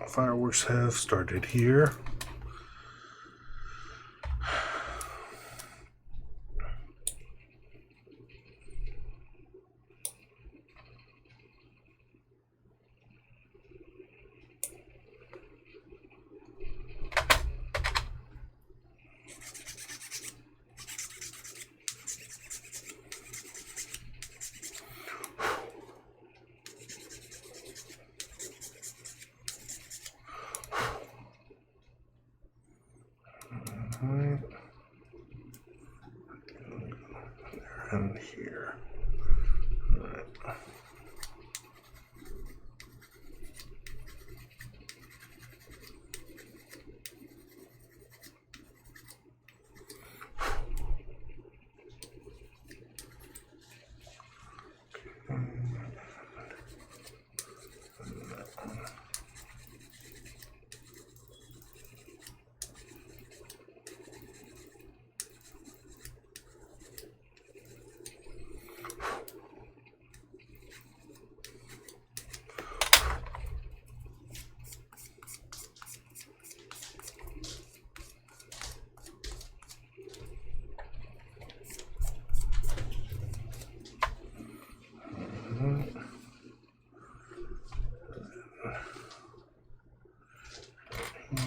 fireworks have started here. Right. And here. Right.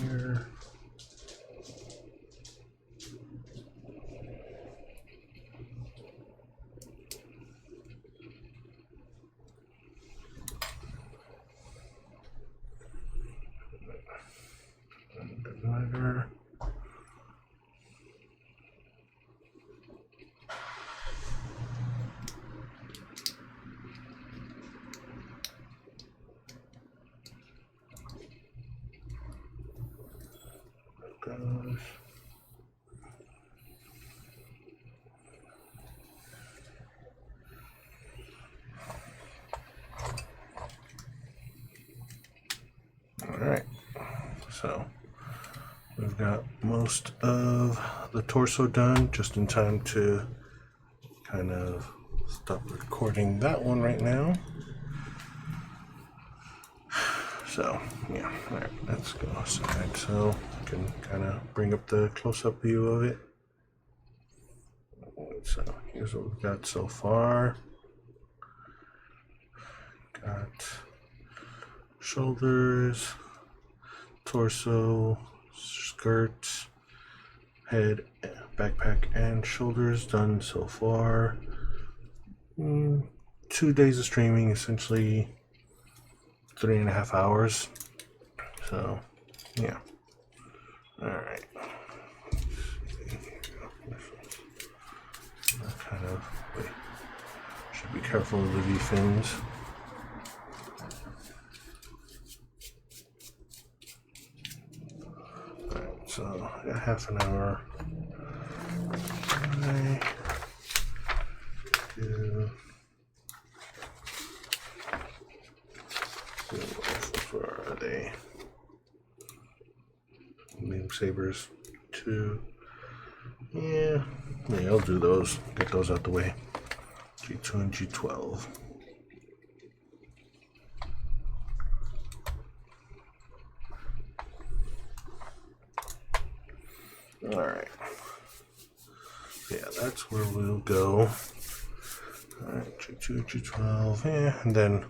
Here. And divider. Goes. All right, so we've got most of the torso done, just in time to kind of stop recording that one right now. So yeah, all right, let's go aside so I can kind of bring up the close-up view of it. So here's what we've got so far. Got shoulders, torso, skirt, head, backpack, and shoulders done so far. 2 days of streaming, essentially 3.5 hours. So yeah. All right. Kind of wait. Should be careful of the V fins. Alright, so I got half an hour. Okay. Where are they? Beam sabers 2. Yeah, I'll do those. Get those out the way. G2 and G12. All right. Yeah, that's where we'll go. All right, G2, G12, yeah, and then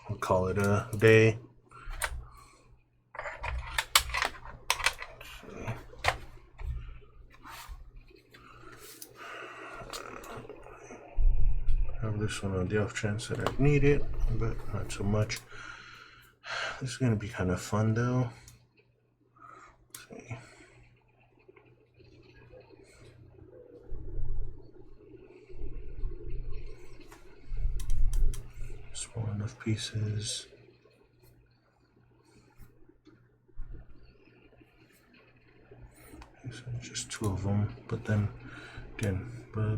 we'll call it a day. Have this one on the off chance that I need it, but not so much. This is going to be kind of fun though. Let's see. Small enough pieces. So just 2 of them, but then again,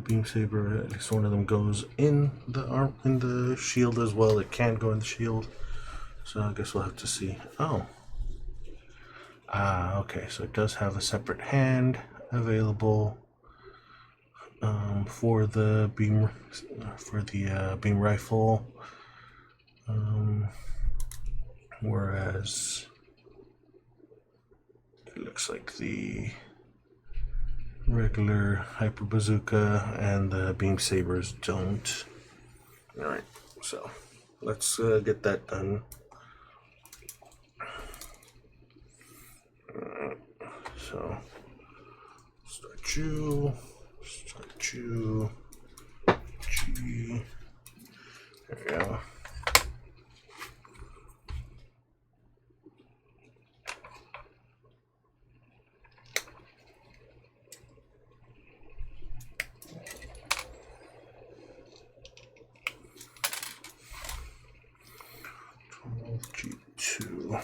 beam saber, at least one of them goes in the arm, in the shield as well. It can't go in the shield, so I guess we'll have to see. Oh, okay. So it does have a separate hand available for the beam rifle, whereas looks like the regular hyper bazooka and the beam sabers don't. Alright, so let's get that done. Alright, so start you, G. There we go. G2.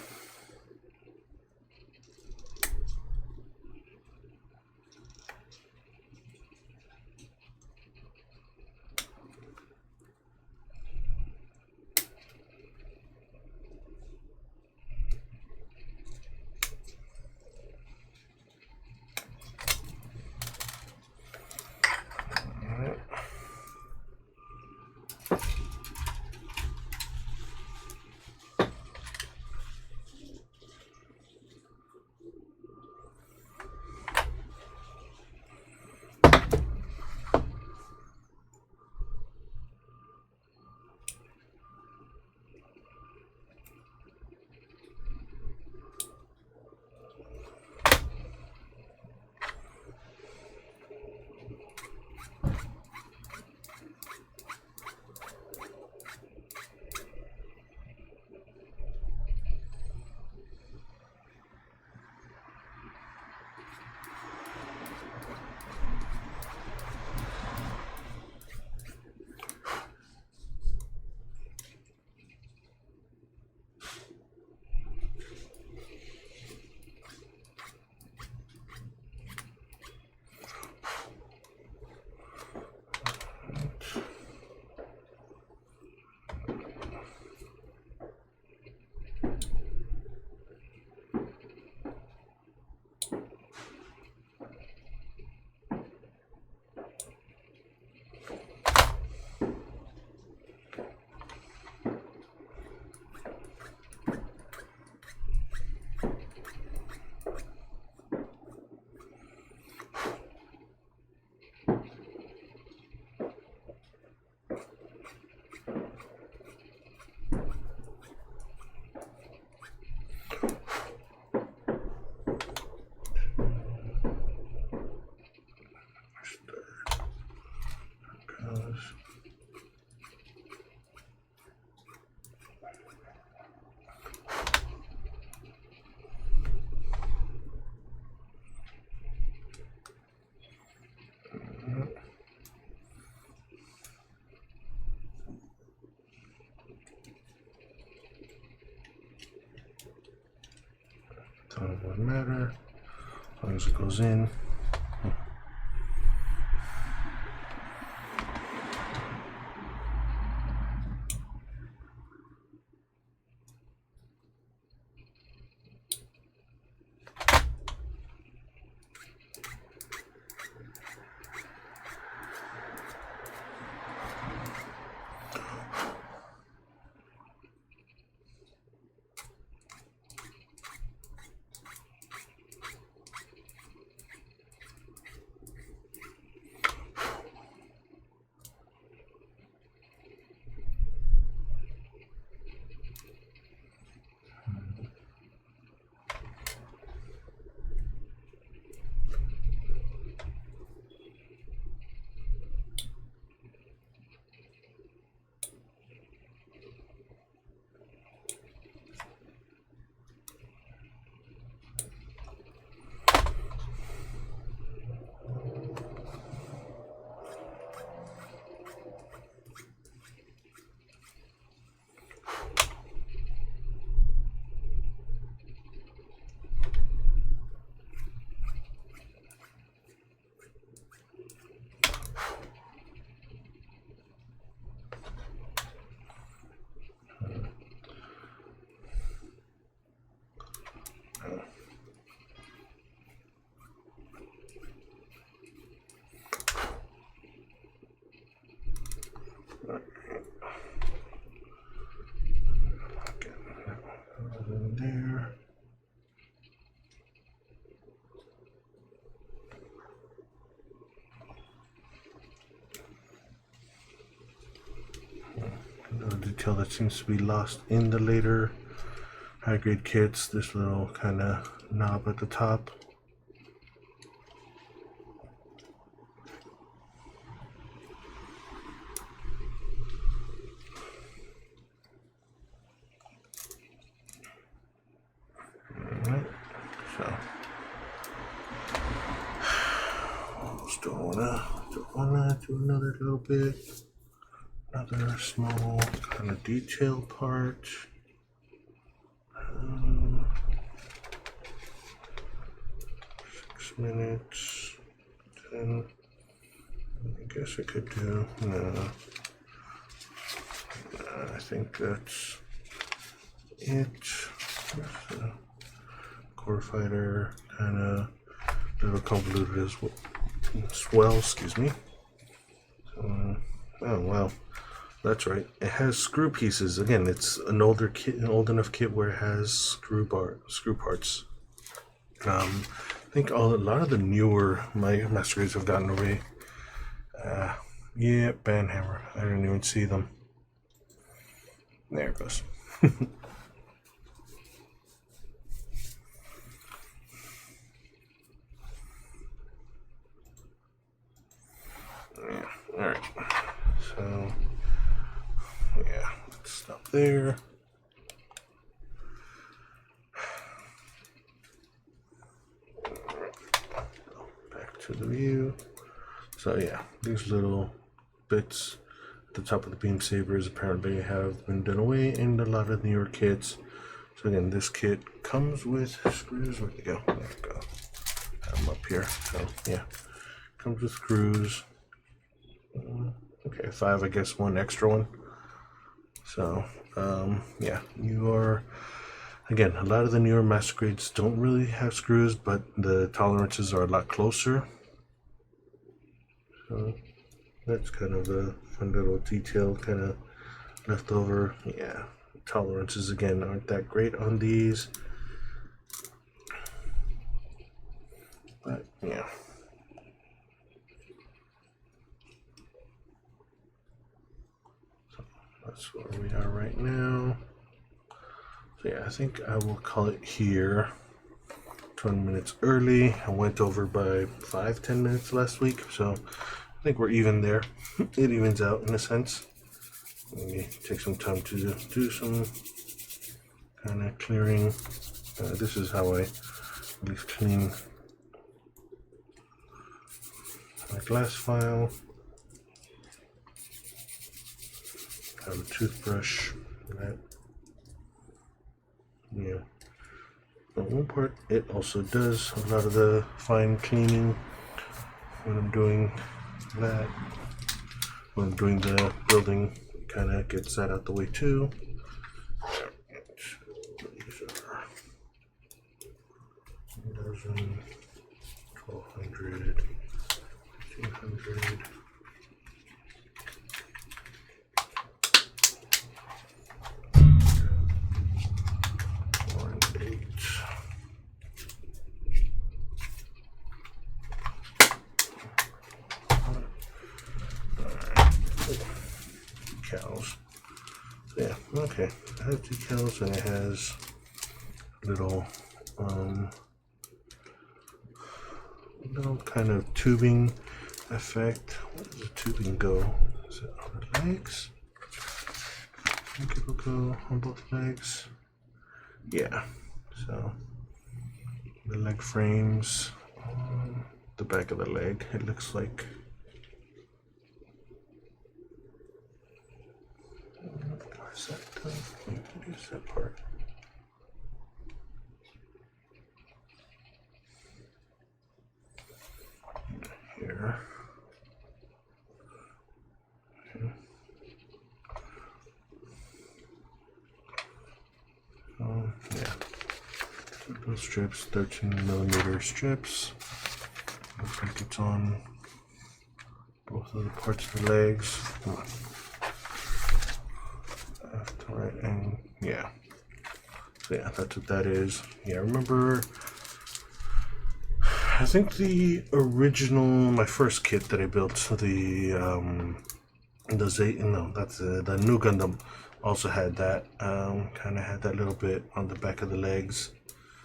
It won't matter as long as it goes in. detail that seems to be lost in the later high grade kits. This little kind of knob at the top. Alright, so don't wanna do another little bit. Another small kind of detail part. 6 minutes. 10. I guess I could do. No. I think that's it. Core fighter, kind of little convoluted as well. Excuse me. Oh wow. That's right. It has screw pieces. Again, it's an older kit, an old enough kit where it has screw parts. I think a lot of the newer master grades have gotten away. Yeah, Banhammer. I didn't even see them. There it goes. Yeah. All right. So. Yeah, let's stop there. Back to the view. So yeah, these little bits at the top of the beam sabers apparently have been done away in a lot of newer kits. So again, this kit comes with screws. Where'd they go? There we go. I'm up here. So yeah, comes with screws. Okay, 5, I guess, one extra one. So, yeah, you are, again, a lot of the newer master grades don't really have screws, but the tolerances are a lot closer. So, that's kind of a fun little detail, kind of left over. Yeah, tolerances, again, aren't that great on these. But, yeah. That's where we are right now. So yeah, I think I will call it here. 20 minutes early. I went over by 5-10 minutes last week, so I think we're even there. It evens out in a sense. Maybe take some time to do some kind of clearing. This is how I at least clean my glass file. Have a toothbrush. That, yeah. But one part, it also does a lot of the fine cleaning when I'm doing that. When I'm doing the building, kind of gets that out the way too. These are 1,000, 1,200, 1,500. Decals. So yeah, okay. It has decals and it has little kind of tubing effect. Where does the tubing go? Is it on the legs? I think it will go on both legs. Yeah. So the leg frames on the back of the leg, it looks like. Where's that done? What is that part? Here. Okay. Yeah. Those strips, 13mm strips. Looks like it's on both of the parts of the legs. Left, right, and yeah. So yeah, that's what that is. Yeah, remember, I think the original, my first kit that I built, the new Gundam. also had that. Kind of had that little bit on the back of the legs.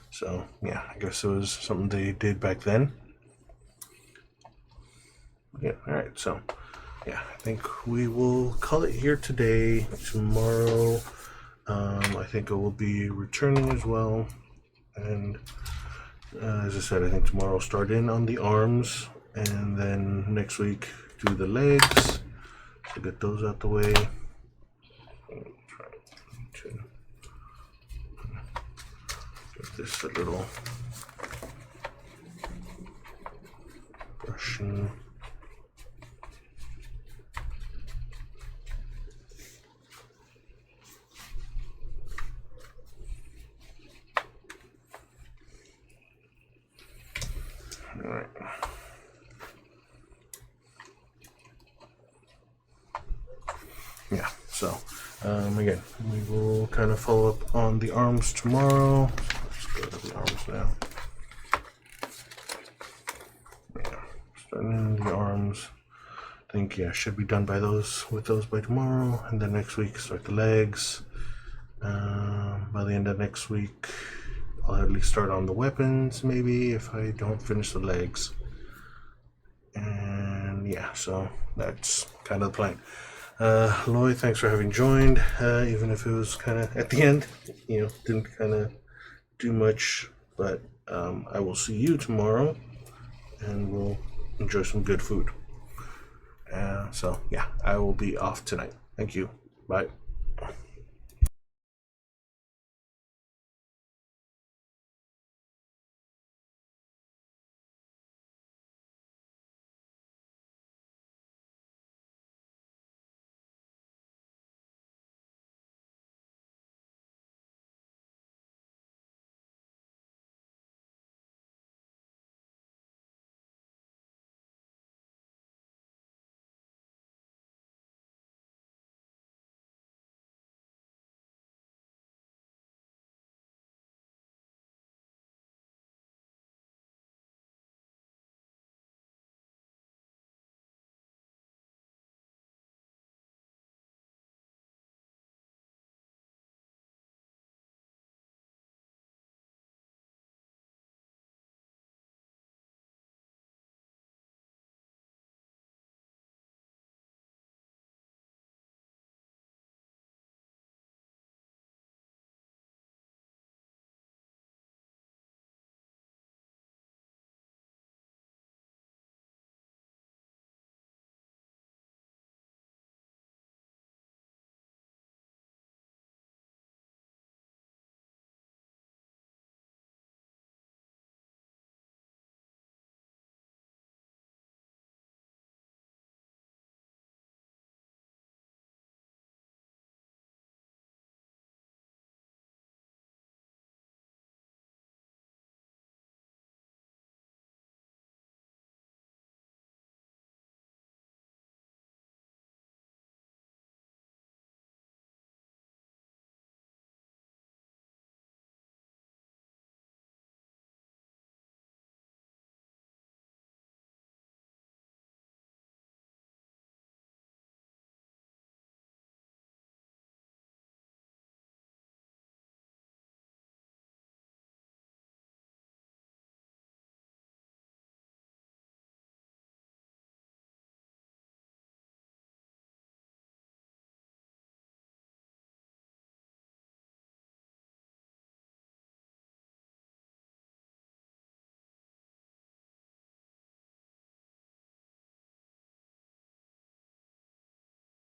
So yeah, I guess it was something they did back then. Yeah, alright, so yeah, I think we will call it here today. Tomorrow, I think I will be returning as well. And as I said, I think tomorrow I'll start in on the arms, and then next week do the legs. So get those out the way. Try to give this a little brushing. All right. Yeah, so again, we will kind of follow up on the arms tomorrow. Let's go to the arms now. Yeah, starting the arms. I think, yeah, should be done by those by tomorrow, and then next week start the legs. By the end of next week, I'll at least start on the weapons, maybe, if I don't finish the legs. And yeah, so that's kind of the plan. Lloyd, thanks for having joined, even if it was kind of at the end, didn't kind of do much, but I will see you tomorrow, and we'll enjoy some good food. So yeah, I will be off tonight. Thank you. Bye.